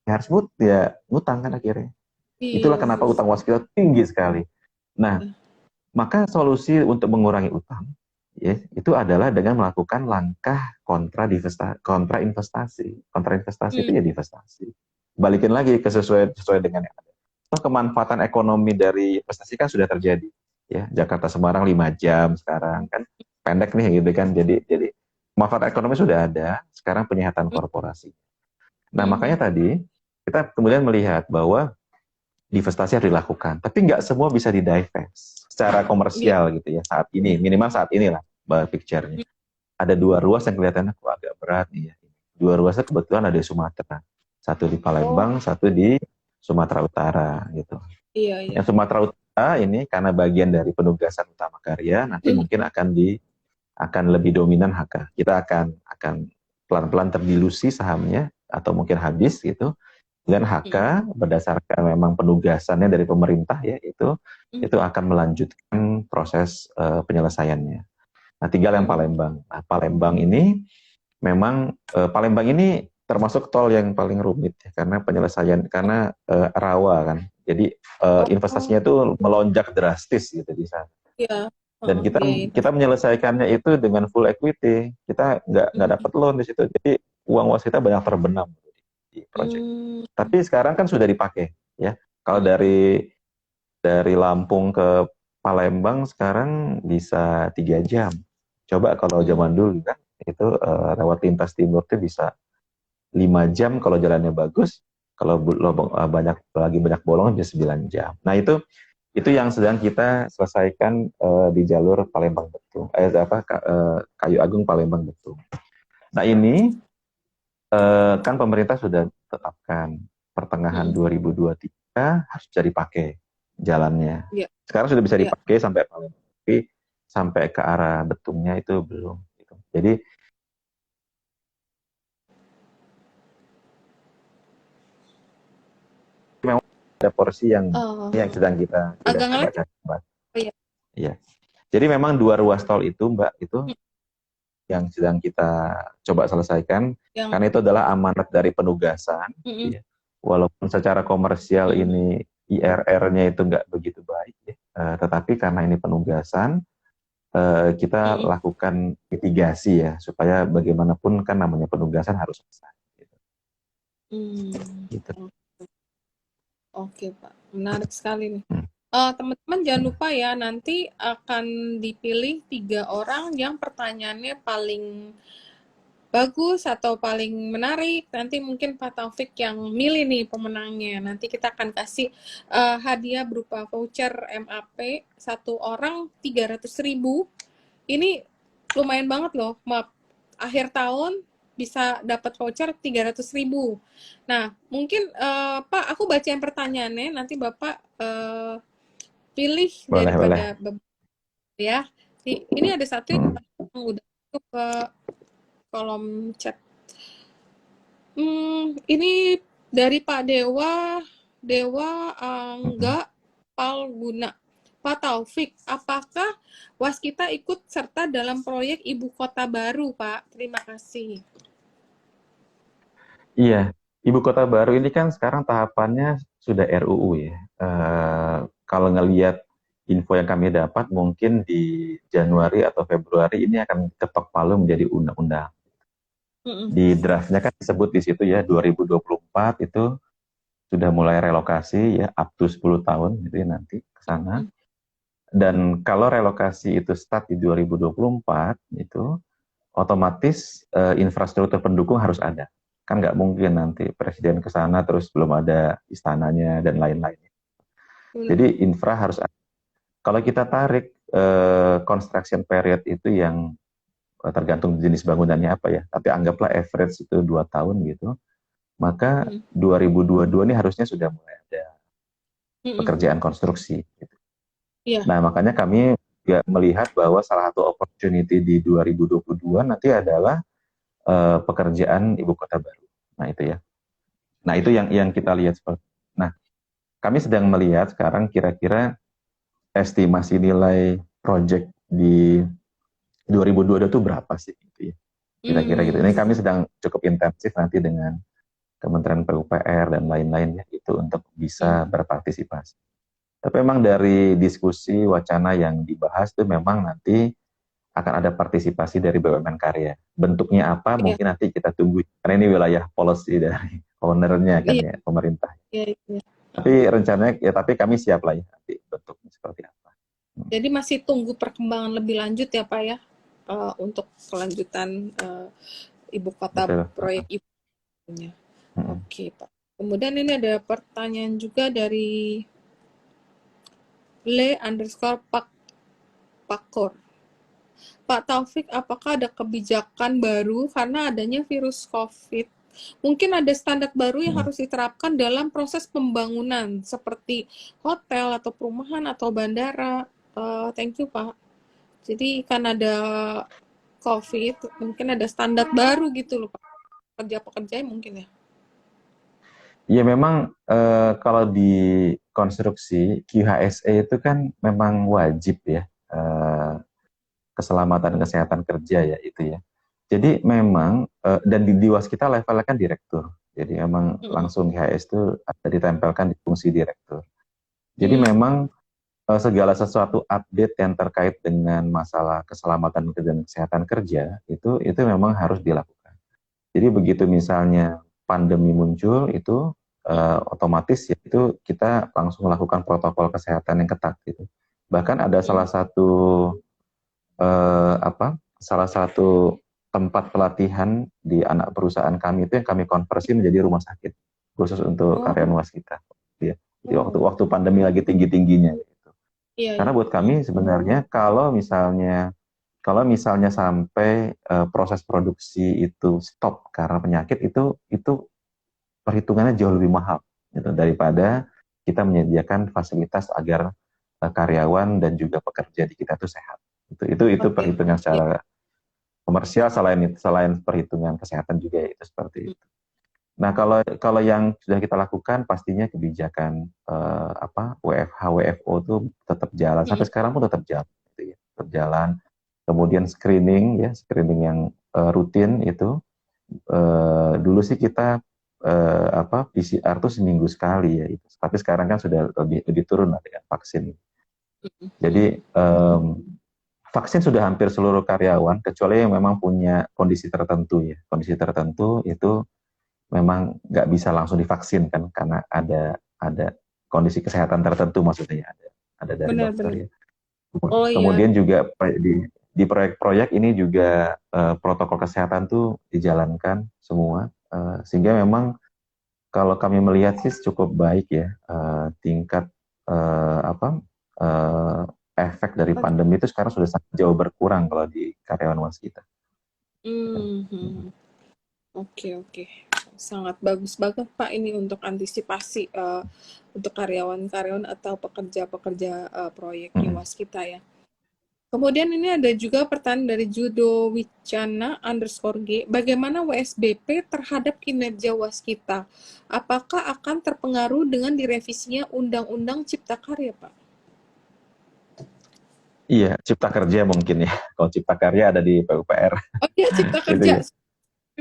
Ya harus ngutang kan akhirnya. Itulah kenapa utang waskita tinggi sekali. Nah, maka solusi untuk mengurangi utang ya, itu adalah dengan melakukan langkah kontra investasi. Kontra investasi itu ya divestasi. Balikin lagi ke sesuai dengan yang ada. So, kemanfaatan ekonomi dari investasi kan sudah terjadi. Ya, Jakarta Semarang 5 jam sekarang kan pendek nih gitu kan. Jadi manfaat ekonomi sudah ada, sekarang penyihatan korporasi. Nah, makanya tadi kita kemudian melihat bahwa divestasi harus dilakukan, tapi nggak semua bisa di-divest secara komersial gitu ya saat ini, minimal saat inilah picture-nya. Ada 2 ruas yang kelihatannya kok agak berat nih ya. 2 ruasnya kebetulan ada di Sumatera, satu di Palembang, satu di Sumatera Utara gitu. Yang Sumatera Utara ini karena bagian dari penugasan utama karya, nanti mungkin akan lebih dominan HK. Kita akan pelan-pelan terdilusi sahamnya atau mungkin habis gitu. Dan HK berdasarkan memang penugasannya dari pemerintah ya itu akan melanjutkan proses penyelesaiannya. Nah, tinggal yang Palembang. Nah, Palembang ini memang Palembang ini termasuk tol yang paling rumit ya, karena rawa kan. Jadi investasinya itu melonjak drastis gitu di sana. Dan kita menyelesaikannya itu dengan full equity. Kita nggak dapat loan di situ. Jadi uang waskita banyak terbenam di project. Tapi sekarang kan sudah dipakai ya. Kalau dari Lampung ke Palembang sekarang bisa 3 jam. Coba kalau zaman dulu kan itu lewat lintas timur itu bisa 5 jam kalau jalannya bagus. Kalau banyak bolong bisa 9 jam. Nah itu yang sedang kita selesaikan di jalur Palembang Betung. Kayu Agung Palembang Betung. Nah ini kan pemerintah sudah tetapkan pertengahan 2023 harus bisa dipakai jalannya. Sekarang sudah bisa dipakai sampai Palembang, tapi sampai ke arah Betungnya itu belum. Gitu. Jadi memang ada porsi yang sedang kita coba cari. Iya. Jadi memang 2 ruas tol itu, Mbak, itu yang sedang kita coba selesaikan, karena itu adalah amanat dari penugasan. Ya. Walaupun secara komersial ini IRR-nya itu nggak begitu baik, ya. Tetapi karena ini penugasan, kita lakukan mitigasi ya, supaya bagaimanapun kan namanya penugasan harus selesai. Gitu. Gitu. Oke Pak, menarik sekali nih. Teman-teman jangan lupa ya, nanti akan dipilih 3 orang yang pertanyaannya paling bagus atau paling menarik. Nanti mungkin Pak Taufik yang milih nih pemenangnya. Nanti kita akan kasih hadiah berupa voucher MAP 1 orang 300.000. Ini lumayan banget loh, maaf. Akhir tahun bisa dapat voucher 300.000. Nah, mungkin Pak, aku bacain pertanyaannya, nanti Bapak pilih daripada ya. Ini ada satu yang udah masuk ke kolom chat. Ini dari Pak Dewa Angga Palguna. Pak Taufik, apakah waskita ikut serta dalam proyek ibu kota baru, Pak? Terima kasih. Iya, ibu kota baru ini kan sekarang tahapannya sudah RUU ya. Kalau ngelihat info yang kami dapat, mungkin di Januari atau Februari ini akan ketok palu menjadi undang-undang. Di draftnya kan disebut di situ ya 2024 itu sudah mulai relokasi ya up to 10 tahun gitu ya nanti ke sana. Dan kalau relokasi itu start di 2024 itu otomatis infrastruktur pendukung harus ada. Kan nggak mungkin nanti presiden ke sana terus belum ada istananya dan lain-lainnya. Jadi infra harus ada. Kalau kita tarik construction period itu yang tergantung jenis bangunannya apa ya, tapi anggaplah average itu 2 tahun gitu, maka 2022 ini harusnya sudah mulai ada pekerjaan konstruksi. Gitu. Iya. Nah, makanya kami juga melihat bahwa salah satu opportunity di 2022 nanti adalah pekerjaan ibu kota baru. Nah, itu ya. Nah, itu yang kita lihat seperti. Nah, kami sedang melihat sekarang kira-kira estimasi nilai project di 2022 itu berapa sih gitu ya. Kira-kira gitu. Ini kami sedang cukup intensif nanti dengan Kementerian PUPR dan lain-lainnya gitu untuk bisa berpartisipasi. Tapi memang dari diskusi wacana yang dibahas itu memang nanti akan ada partisipasi dari BUMN karya. Bentuknya apa Iya. mungkin nanti kita tunggu. Karena ini wilayah policy dari ownernya kan Iya. ya, pemerintah. Iya, iya. Tapi rencananya ya tapi kami siap lah ya nanti bentuknya seperti apa. Jadi masih tunggu perkembangan lebih lanjut ya Pak ya, untuk kelanjutan ibu kota Betul. proyek ibu kotanya. Oke Pak. Kemudian ini ada pertanyaan juga dari Le_Pakor. Pak Taufik, apakah ada kebijakan baru karena adanya virus COVID? Mungkin ada standar baru yang harus diterapkan dalam proses pembangunan seperti hotel atau perumahan atau bandara. Thank you Pak. Jadi kan ada COVID, mungkin ada standar baru gitu loh Pak. Pekerja-pekerja mungkin ya. Ya memang kalau di konstruksi QHSE itu kan memang wajib ya keselamatan dan kesehatan kerja ya itu ya. Jadi memang dan di waskita levelnya kan direktur. Jadi memang langsung QHS itu ada ditempelkan di fungsi direktur. Jadi memang segala sesuatu update yang terkait dengan masalah keselamatan dan kesehatan kerja itu memang harus dilakukan. Jadi begitu misalnya pandemi muncul itu otomatis ya itu kita langsung melakukan protokol kesehatan yang ketat gitu. Bahkan ada salah satu tempat pelatihan di anak perusahaan kami itu yang kami konversi menjadi rumah sakit khusus untuk karyawan waskita. Ya. Di waktu pandemi lagi tinggi-tingginya gitu. Iya, Karena buat kami sebenarnya kalau misalnya sampai proses produksi itu stop karena penyakit itu perhitungannya jauh lebih mahal gitu, daripada kita menyediakan fasilitas agar karyawan dan juga pekerja di kita itu sehat. Itu perhitungan secara komersial selain perhitungan kesehatan juga itu seperti itu. Nah, kalau yang sudah kita lakukan pastinya kebijakan WFH WFO itu tetap jalan sampai sekarang pun tetap jalan gitu ya. Tetap jalan. Kemudian screening yang rutin itu dulu sih kita PCR tuh seminggu sekali ya itu. Tapi sekarang kan sudah lebih turun lah dengan vaksin. Jadi vaksin sudah hampir seluruh karyawan kecuali yang memang punya kondisi tertentu ya. Kondisi tertentu itu memang nggak bisa langsung divaksin kan karena ada kondisi kesehatan tertentu maksudnya ada dari dokter ya. Kemudian juga di proyek-proyek ini juga protokol kesehatan tuh dijalankan semua sehingga memang kalau kami melihat sih cukup baik ya tingkat efek dari pandemi itu sekarang sudah sangat jauh berkurang kalau di karyawan waskita. Oke. Sangat bagus banget Pak ini untuk antisipasi untuk karyawan-karyawan atau pekerja-pekerja proyek di waskita ya. Kemudian ini ada juga pertanyaan dari Judo Wicana _G. Bagaimana WSBP terhadap kinerja waskita? Apakah akan terpengaruh dengan direvisinya Undang-Undang Cipta Karya, Pak? Iya, Cipta Kerja mungkin ya. Kalau Cipta Karya ada di PUPR. Oh iya, Cipta Kerja.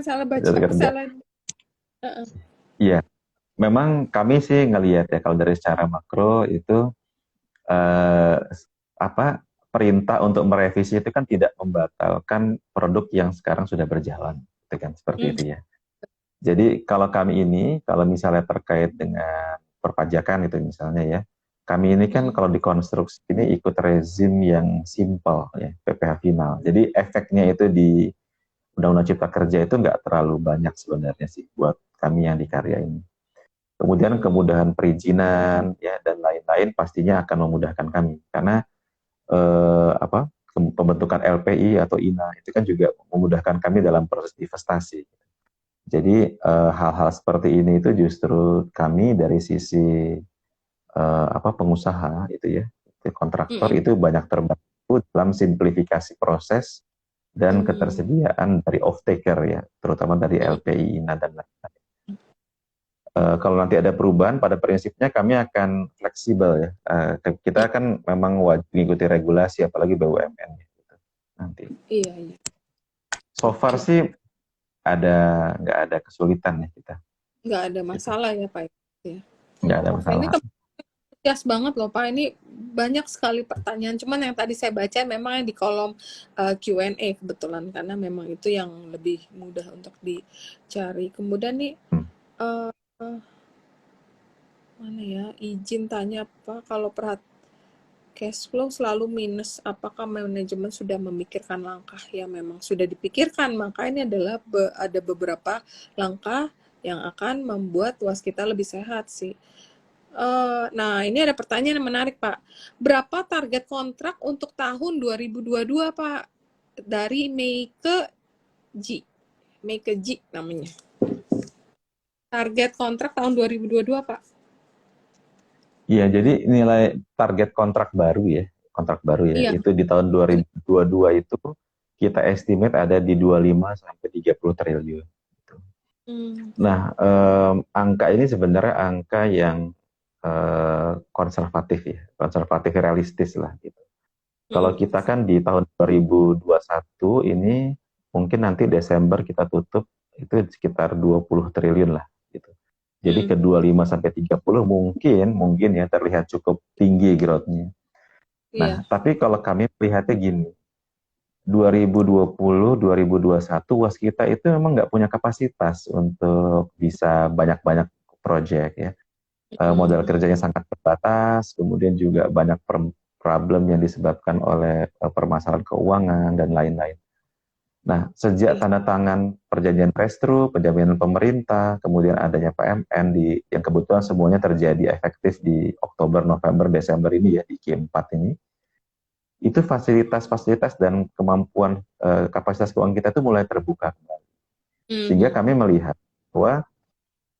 Salah baca. Salah. Iya, memang kami sih ngelihat ya kalau dari secara makro itu perintah untuk merevisi itu kan tidak membatalkan produk yang sekarang sudah berjalan, gitu kan seperti itu ya. Jadi kalau misalnya terkait dengan perpajakan itu misalnya ya, kami ini kan kalau dikonstruksi ini ikut rezim yang simple ya, PPh final. Jadi efeknya itu di Undang-Undang Cipta Kerja itu nggak terlalu banyak sebenarnya sih buat kami yang di karya ini. Kemudian kemudahan perizinan ya dan lain-lain pastinya akan memudahkan kami karena apa pembentukan LPI atau INA itu kan juga memudahkan kami dalam proses investasi. Jadi hal-hal seperti ini itu justru kami dari sisi apa pengusaha itu ya, kontraktor Mm-mm. itu banyak terbantu dalam simplifikasi proses dan Mm. ketersediaan dari off-taker ya, terutama dari Mm. LPI, INA dan lain-lain. Kalau nanti ada perubahan, pada prinsipnya kami akan fleksibel ya. Kita kan memang wajib mengikuti regulasi, apalagi BUMN gitu. Nanti. Iya, iya. So far Oke. sih nggak ada kesulitan ya kita. Nggak ada Gitu. masalah ya Pak. Ya. Nggak ada Oke, ini masalah. antusias banget loh Pak. Ini banyak sekali pertanyaan. Cuman yang tadi saya baca memang yang di kolom Q&A kebetulan karena memang itu yang lebih mudah untuk dicari. Kemudian nih uh, mana ya? Izin tanya Pak, kalau cash flow selalu minus, apakah manajemen sudah memikirkan langkah yang memang sudah dipikirkan? Maka ini adalah ada beberapa langkah yang akan membuat waskita lebih sehat sih. Nah, ini ada pertanyaan yang menarik, Pak. Berapa target kontrak untuk tahun 2022, Pak? Dari Mei ke G. Mei ke G namanya. Target kontrak tahun 2022, Pak. Iya, jadi nilai target kontrak baru ya, Iya. itu di tahun 2022 itu kita estimate ada di 25 sampai 30 triliun. Gitu. Nah, angka ini sebenarnya angka yang konservatif ya, konservatif realistis lah gitu. Kalau kita kan di tahun 2021 ini mungkin nanti Desember kita tutup itu sekitar 20 triliun lah gitu. Jadi ke 25 sampai 30 mungkin ya terlihat cukup tinggi growth-nya. Nah, Iya. tapi kalau kami melihatnya gini, 2020, 2021 waskita itu memang nggak punya kapasitas untuk bisa banyak-banyak project ya. Modal kerjanya sangat terbatas, kemudian juga banyak problem yang disebabkan oleh permasalahan keuangan dan lain-lain. Nah, sejak Iya. tanda tangan perjanjian Prestru, penjaminan pemerintah, kemudian adanya PMN yang kebetulan semuanya terjadi efektif di Oktober, November, Desember ini ya di Q4 ini, itu fasilitas-fasilitas dan kemampuan kapasitas keuangan kita itu mulai terbuka kembali. Sehingga kami melihat bahwa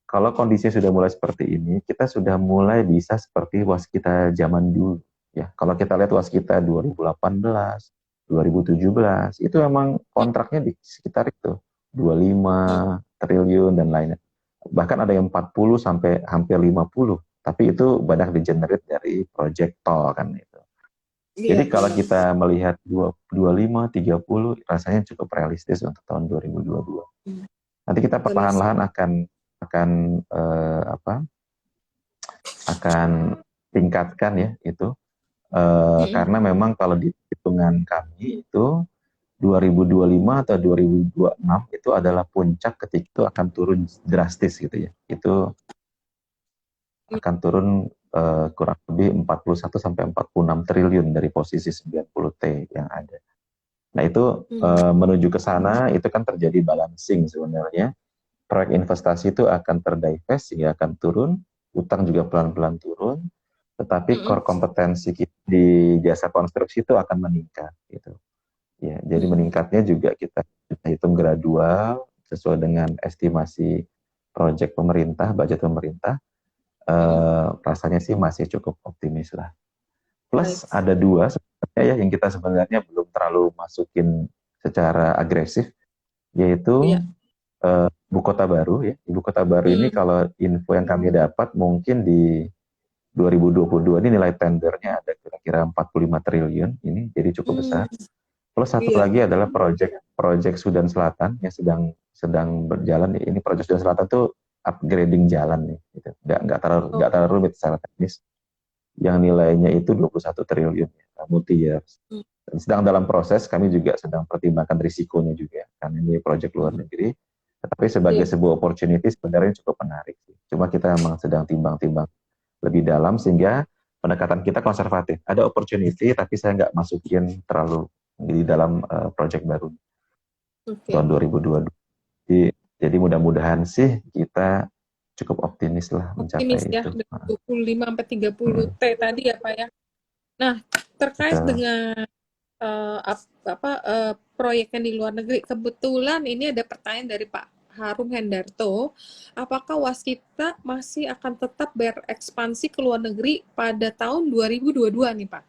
kalau kondisinya sudah mulai seperti ini, kita sudah mulai bisa seperti waskita zaman dulu. Ya, kalau kita lihat waskita 2018, 2017, itu memang kontraknya di sekitar itu 25 triliun dan lainnya. Bahkan ada yang 40 sampai hampir 50, tapi itu banyak di-generate dari project tol kan itu. Iya, Jadi kalau benar. kita melihat 25, 30, rasanya cukup realistis untuk tahun 2022. Nanti kita Benar sih. perlahan-lahan akan apa akan tingkatkan ya itu karena memang kalau di hitungan kami itu 2025 atau 2026 itu adalah puncak ketika itu akan turun drastis gitu ya, itu akan turun kurang lebih 41 sampai 46 triliun dari posisi 90 T yang ada. Nah itu menuju ke sana itu kan terjadi balancing sebenarnya. Proyek investasi itu akan terdivest sehingga akan turun, utang juga pelan-pelan turun, tetapi core kompetensi di jasa konstruksi itu akan meningkat gitu. Ya, jadi meningkatnya juga kita hitung gradual sesuai dengan estimasi proyek pemerintah, budget pemerintah. Rasanya sih masih cukup optimis lah. Baik. Plus ada dua sebenarnya ya yang kita sebenarnya belum terlalu masukin secara agresif, yaitu Iya. Ibu Kota Baru ya. Ibu Kota Baru ini kalau info yang kami dapat mungkin di 2022 ini nilai tendernya ada kira-kira 45 triliun ini, jadi cukup besar. Plus satu Iya. lagi adalah proyek Sudan Selatan yang sedang berjalan. Ini proyek Sudan Selatan tuh upgrading jalan nih, gitu. Nggak terlalu rumit secara teknis. Yang nilainya itu 21 triliun ya, multi years. Sedang dalam proses, kami juga sedang pertimbangkan risikonya juga, karena ini proyek luar negeri. Tetapi sebagai Iya. sebuah opportunity sebenarnya cukup menarik. Cuma kita memang sedang timbang-timbang lebih dalam sehingga pendekatan kita konservatif. Ada opportunity tapi saya nggak masukin terlalu di dalam project baru tahun 2022. Jadi mudah-mudahan sih kita cukup optimis lah Optimis mencapai ya, itu. 25 sampai 30 T tadi ya Pak ya. Nah, terkait Betul. dengan proyek yang di luar negeri. Kebetulan ini ada pertanyaan dari Pak Harum Hendarto, apakah Waskita masih akan tetap berekspansi ke luar negeri pada tahun 2022 nih Pak?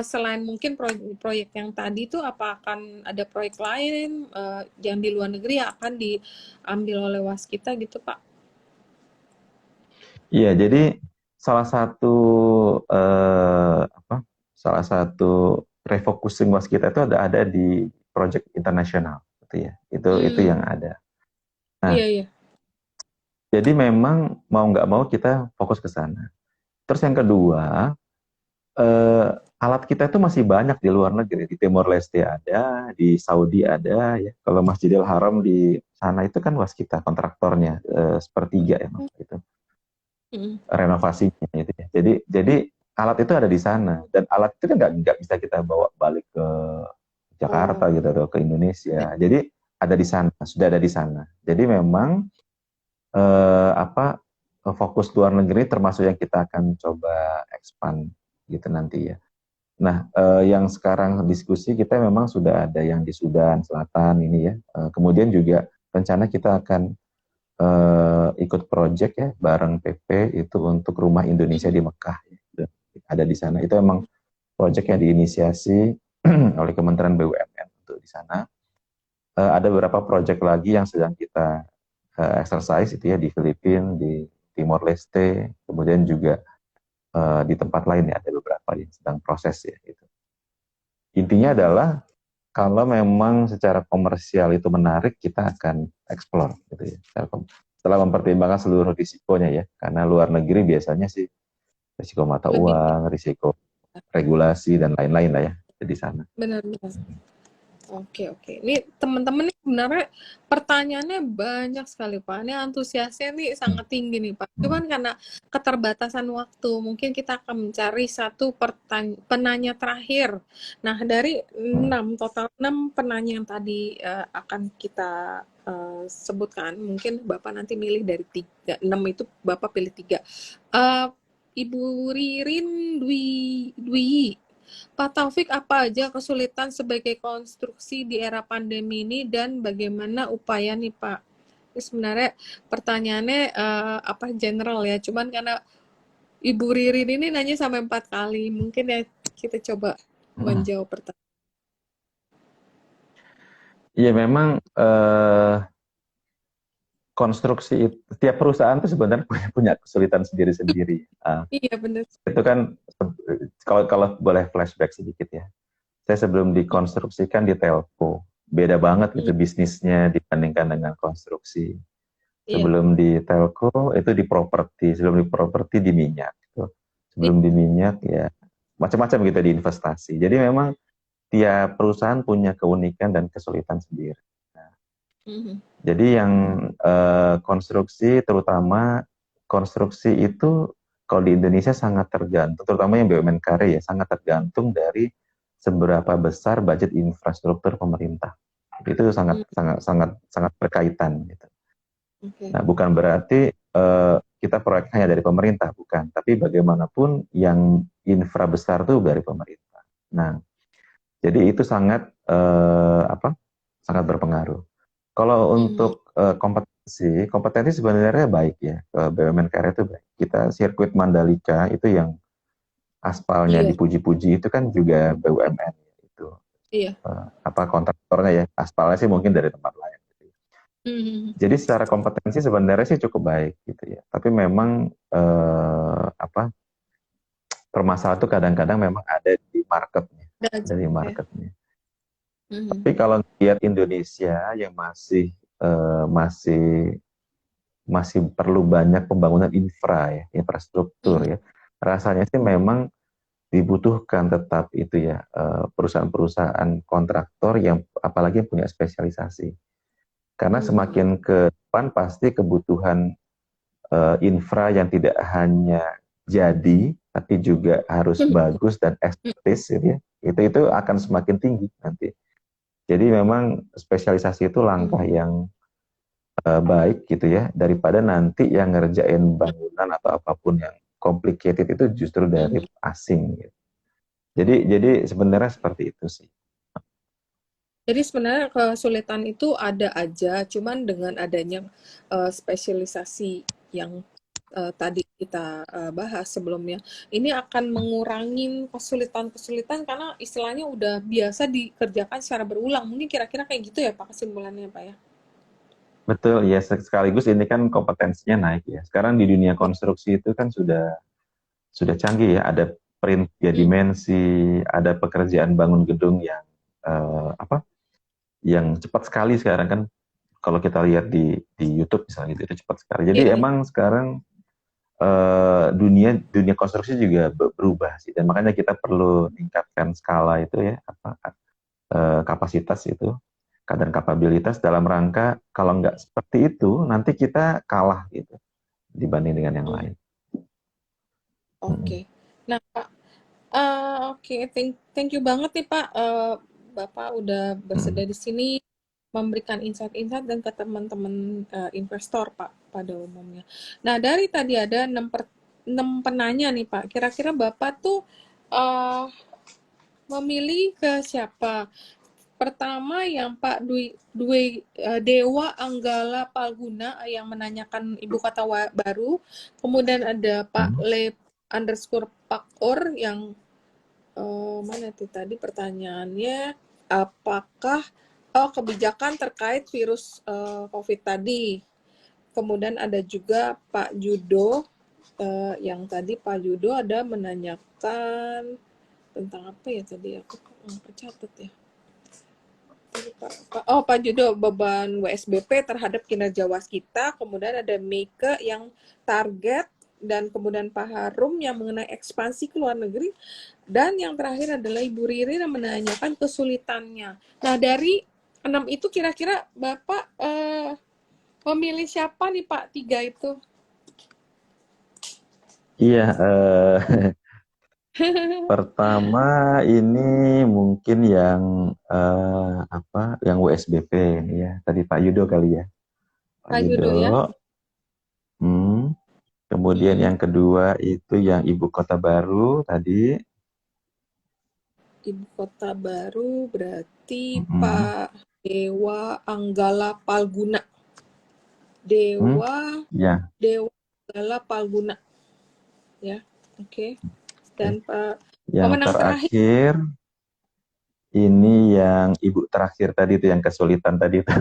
Selain mungkin proyek yang tadi itu, apa akan ada proyek lain yang di luar negeri yang akan diambil oleh Waskita gitu Pak? Iya, jadi salah satu apa? Salah satu refocusing Waskita itu ada di project internasional, gitu ya. Itu Hmm, yang ada. Nah, iya iya. jadi memang mau nggak mau kita fokus ke sana. Terus yang kedua, eh, alat kita itu masih banyak di luar negeri. Di Timor Leste ada, di Saudi ada, ya. Kalau Masjidil Haram di sana itu kan Waskita kontraktornya, sepertiga ya, gitu. Hmm. Renovasinya itu ya. Jadi alat itu ada di sana dan alat itu kan nggak bisa kita bawa balik ke Jakarta Oh, gitu atau ke Indonesia. Jadi ada di sana, sudah ada di sana. Jadi memang apa fokus luar negeri termasuk yang kita akan coba expand gitu nanti ya. Nah, yang sekarang diskusi kita memang sudah ada yang di Sudan Selatan ini ya. Kemudian juga rencana kita akan ikut project ya bareng PP itu untuk rumah Indonesia di Mekah ya. Ada di sana. Itu emang project yang diinisiasi oleh Kementerian BUMN untuk di sana. Ada beberapa project lagi yang sedang kita exercise itu ya di Filipina, di Timor Leste, kemudian juga di tempat lain ya ada beberapa yang sedang proses ya. Gitu. Intinya hmm. adalah kalau memang secara komersial itu menarik, kita akan explore gitu ya. Setelah mempertimbangkan seluruh risikonya ya, karena luar negeri biasanya sih risiko mata Lebih uang, risiko regulasi dan lain-lain lah ya di sana. benar-benar. Oke, oke. Ini teman-teman nih sebenarnya pertanyaannya banyak sekali, Pak. Ini antusiasnya nih sangat tinggi nih, Pak. Cuman karena keterbatasan waktu, mungkin kita akan mencari satu penanya terakhir. Nah, dari 6, total 6 penanya yang tadi akan kita sebutkan, mungkin Bapak nanti milih dari 3. 6 itu Bapak pilih 3. Eh, Ibu Ririn Dwi, Pak Taufik, apa aja kesulitan sebagai konstruksi di era pandemi ini dan bagaimana upaya nih Pak? Ini sebenarnya pertanyaannya apa general ya, cuman karena Ibu Ririn ini nanya sampai 4 kali, mungkin ya kita coba menjawab pertanyaan. Iya memang konstruksi setiap perusahaan itu sebenarnya punya kesulitan sendiri-sendiri. Iya benar. Itu kan kalau boleh flashback sedikit ya. Saya sebelum dikonstruksikan di telco, beda banget gitu bisnisnya dibandingkan dengan konstruksi. Iya, Sebelum di telco itu di properti, sebelum di properti di minyak. Gitu. Sebelum di minyak ya macam-macam gitu di investasi. Jadi memang tiap perusahaan punya keunikan dan kesulitan sendiri. Nah, iya. jadi yang konstruksi terutama konstruksi itu kalau di Indonesia sangat tergantung, terutama yang BUMN karya ya sangat tergantung dari seberapa besar budget infrastruktur pemerintah. Itu sangat sangat sangat sangat berkaitan gitu. Oke. Nah, bukan berarti kita proyek hanya dari pemerintah, bukan. Tapi bagaimanapun yang infra besar itu dari pemerintah. Nah, jadi itu sangat apa? Sangat berpengaruh. Kalau untuk kompetensi sebenarnya baik ya. BUMN karya itu baik. Kita sirkuit Mandalika itu yang aspalnya Iya, dipuji-puji itu kan juga BUMN itu iya. apa kontraktornya ya. Aspalnya sih mungkin dari tempat lain. Mhm. Jadi secara kompetensi sebenarnya sih cukup baik gitu ya. Tapi memang apa permasalahan itu kadang-kadang memang ada di marketnya, Ada aja. dari Oke. marketnya. Mhm. Tapi kalau lihat Indonesia yang masih masih perlu banyak pembangunan infrastruktur Mhm. ya. Rasanya sih memang dibutuhkan tetap itu ya perusahaan-perusahaan kontraktor yang apalagi yang punya spesialisasi. Karena Mhm. semakin ke depan pasti kebutuhan infra yang tidak hanya jadi tapi juga harus bagus dan estetis gitu ya. Itu akan semakin tinggi nanti. Jadi memang spesialisasi itu langkah Mhm. yang baik gitu ya daripada nanti yang ngerjain bangunan atau apapun yang complicated itu justru dari Mhm. asing gitu. Jadi sebenarnya seperti itu sih. Jadi sebenarnya kesulitan itu ada aja, cuman dengan adanya spesialisasi yang tadi kita bahas sebelumnya, ini akan mengurangi kesulitan-kesulitan karena istilahnya udah biasa dikerjakan secara berulang. Mungkin kira-kira kayak gitu ya Pak kesimpulannya Pak ya? Betul, ya sekaligus ini kan kompetensinya naik ya. Sekarang di dunia konstruksi itu kan sudah canggih ya, ada print tiga Hmm, dimensi, ada pekerjaan bangun gedung yang apa? Yang cepat sekali sekarang kan. Kalau kita lihat di YouTube misalnya gitu, itu cepat sekali. Jadi iya, iya. emang sekarang dunia dunia konstruksi juga berubah sih, dan makanya kita perlu meningkatkan skala itu ya, kapasitas itu, kadar kapabilitas dalam rangka kalau nggak seperti itu nanti kita kalah gitu dibanding dengan yang Hmm, lain. oke. Mm-mm. Nah, Pak, oke, thank you banget nih Pak, Bapak udah bersedia Mm-mm. di sini memberikan insight-insight dan ke teman-teman investor Pak pada umumnya. Nah, dari tadi ada 6 penanya nih Pak. Kira-kira Bapak tuh eh, memilih ke siapa? Pertama yang Pak Dewa Anggala Palguna yang menanyakan ibu kota baru. Kemudian ada Pak Mm. Le underscore Pak Or yang mana itu tadi pertanyaannya, apakah kebijakan terkait virus COVID tadi. Kemudian ada juga Pak Judo, yang tadi Pak Judo ada menanyakan tentang apa ya tadi aku nggak catat ya. Oh, Pak Judo, beban WSBP terhadap kinerja waskita, kemudian ada Meike yang target, dan kemudian Pak Harum yang mengenai ekspansi ke luar negeri, dan yang terakhir adalah Ibu Riri yang menanyakan kesulitannya. Nah, dari 6 itu kira-kira Bapak memilih siapa nih Pak, 3 itu? Iya, pertama ini mungkin yang apa? Yang WSBP ya. Tadi Pak Yudo kali ya. Pak Pak Yudo. Judo ya. Hmm. Kemudian Mm-mm. yang kedua itu yang ibu kota baru tadi. Ibu kota baru berarti Hmm. Pak Dewa Anggala Palguna. Hmm. Dewa Ya, Dewa Anggala Palguna ya. Oke. Okay. oke. Dan Pak Yang pemenang terakhir, terakhir ini yang ibu terakhir tadi itu yang kesulitan tadi itu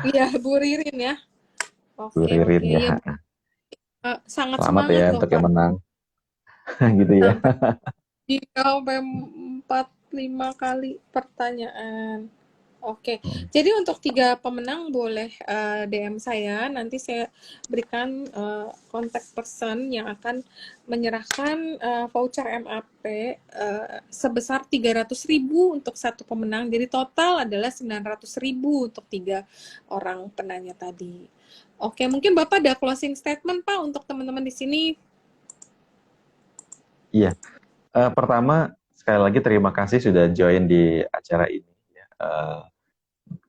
iya Bu Ririn ya. Bu Oke, Ririn oke. Ya, ya. sangat Selamat semangat ya loh untuk yang Pak. menang gitu ya. Sampai sampai 4-5 kali pertanyaan. Oke, jadi untuk 3 pemenang boleh DM saya, nanti saya berikan kontak person yang akan menyerahkan voucher MAP sebesar 300.000 untuk satu pemenang. Jadi total adalah 900.000 untuk 3 orang penanya tadi. Oke, mungkin Bapak ada closing statement Pak untuk teman-teman di sini. Iya. Pertama sekali lagi terima kasih sudah join di acara ini. Ya.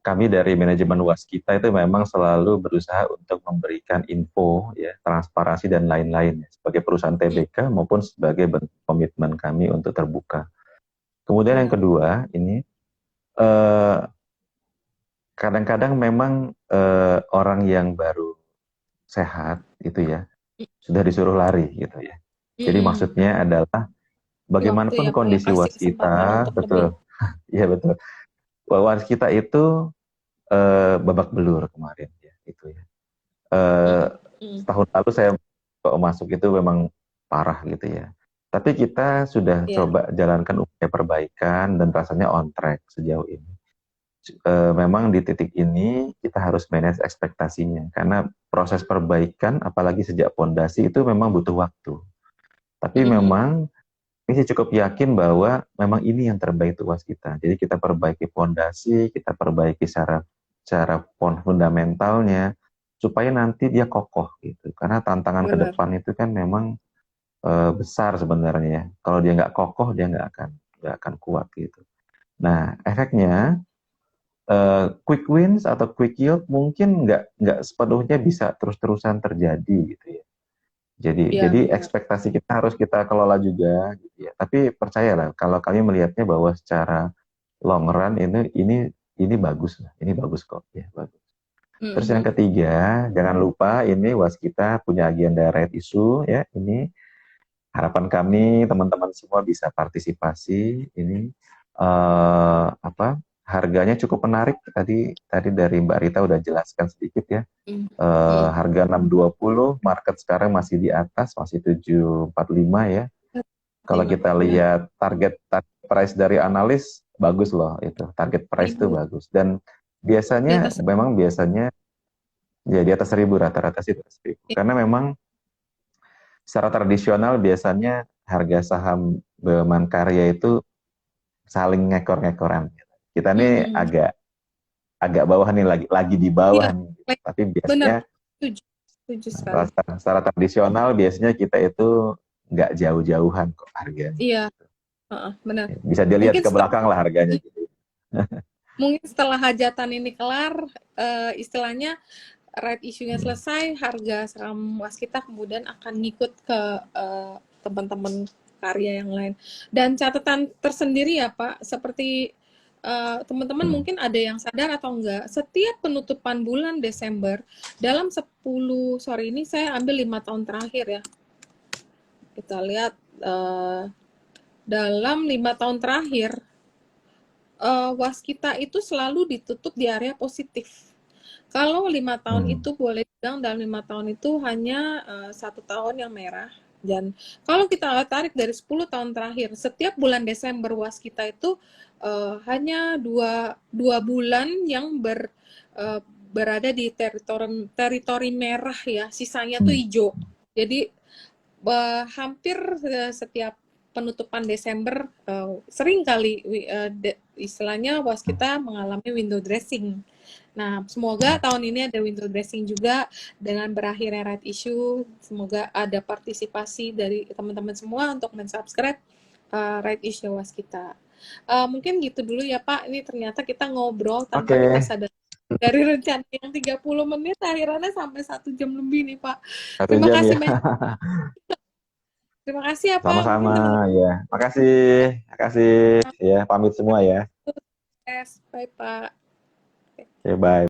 Kami dari manajemen Waskita itu memang selalu berusaha untuk memberikan info, ya, transparansi dan lain-lain ya, sebagai perusahaan Hmm, TBK maupun sebagai bentuk komitmen kami untuk terbuka. Kemudian yang benar. kedua ini eh, kadang-kadang memang orang yang baru sehat itu ya sudah disuruh lari gitu ya. Jadi Mm-mm. maksudnya adalah Waktu ya bagaimanapun Pak ya, kondisi kasih kesempatan waskita, untuk lebih. betul, ya betul. Waskita itu babak belur kemarin ya itu ya. Eh, Mm, mm. Setahun lalu saya kok masuk itu memang parah gitu ya. Tapi kita sudah Ya, coba jalankan upaya perbaikan dan rasanya on track sejauh ini. Memang di titik ini kita harus manage ekspektasinya karena proses perbaikan apalagi sejak pondasi itu memang butuh waktu. Tapi mm-mm. memang ini sih cukup yakin bahwa memang ini yang terbaik untuk waskita. Jadi kita perbaiki pondasi, kita perbaiki cara fundamentalnya supaya nanti dia kokoh gitu. Karena tantangan ke Benar. depan itu kan memang besar sebenarnya. Kalau dia nggak kokoh, dia nggak akan kuat gitu. Nah, efeknya quick wins atau quick yield mungkin nggak sepenuhnya bisa terus-terusan terjadi gitu ya. Iya, jadi benar. ekspektasi kita harus kita kelola juga, gitu ya. Tapi percayalah, kalau kami melihatnya bahwa secara long run ini bagus, ini bagus kok, ya bagus. Terus yang Mhm. ketiga, jangan lupa ini Waskita punya agenda right issue ya. Ini harapan kami teman-teman semua bisa partisipasi. Ini apa? Harganya cukup menarik. Tadi dari Mbak Rita udah jelaskan sedikit ya. Mhm. Mhm. Harga 620, market sekarang masih di atas, masih 745 ya. Kalau 5. kita Benar. lihat target price dari analis, bagus loh itu. Target price itu 1.000 bagus. Dan di biasanya, atas. memang biasanya ya di atas 1.000, rata-rata sih di atas 1.000. Ya, Karena memang secara tradisional biasanya harga saham BUMN karya itu saling ngekor-ngekoran. Kita nih mhm. agak agak bawah nih, lagi di Iya, bawah nih. baik. Tapi Benar. biasanya Setuju. Setuju sekali. secara tradisional biasanya kita itu nggak jauh-jauhan kok harganya. Iya, heeh, benar. Bisa dilihat Mungkin ke setelah belakang lah harganya gitu. hajatan ini kelar, istilahnya right issue-nya selesai, harga saham waskita kemudian akan ngikut ke teman-teman karya yang lain. Dan catatan tersendiri ya Pak, seperti teman-teman Hmm. mungkin ada yang sadar atau enggak, setiap penutupan bulan Desember dalam 10, sorry ini saya ambil 5 tahun terakhir ya. Kita lihat dalam 5 tahun terakhir waskita itu selalu ditutup di area positif. Kalau 5 tahun Hmm. itu boleh bilang dalam 5 tahun itu hanya 1 tahun yang merah. Dan kalau kita tarik dari 10 tahun terakhir, setiap bulan Desember waskita itu hanya dua bulan yang berada di teritori merah ya, sisanya tuh Hmm. hijau. Jadi hampir setiap penutupan Desember sering kali istilahnya waskita mengalami window dressing. Nah, semoga tahun ini ada window dressing juga dengan berakhirnya right issue. Semoga ada partisipasi dari teman-teman semua untuk mensubscribe right issue waskita. Mungkin gitu dulu ya Pak. Ini ternyata kita ngobrol tanpa kita Oke, sadar dari rencana yang 30 menit akhirnya sampai 1 jam lebih nih Pak. satu Terima jam kasih ya. banyak. Terima kasih ya Pak. Mungkin Sama-sama teman-teman ya. Makasih, makasih ya. Pamit semua ya. sukses. Bye Pak. Oke, bye.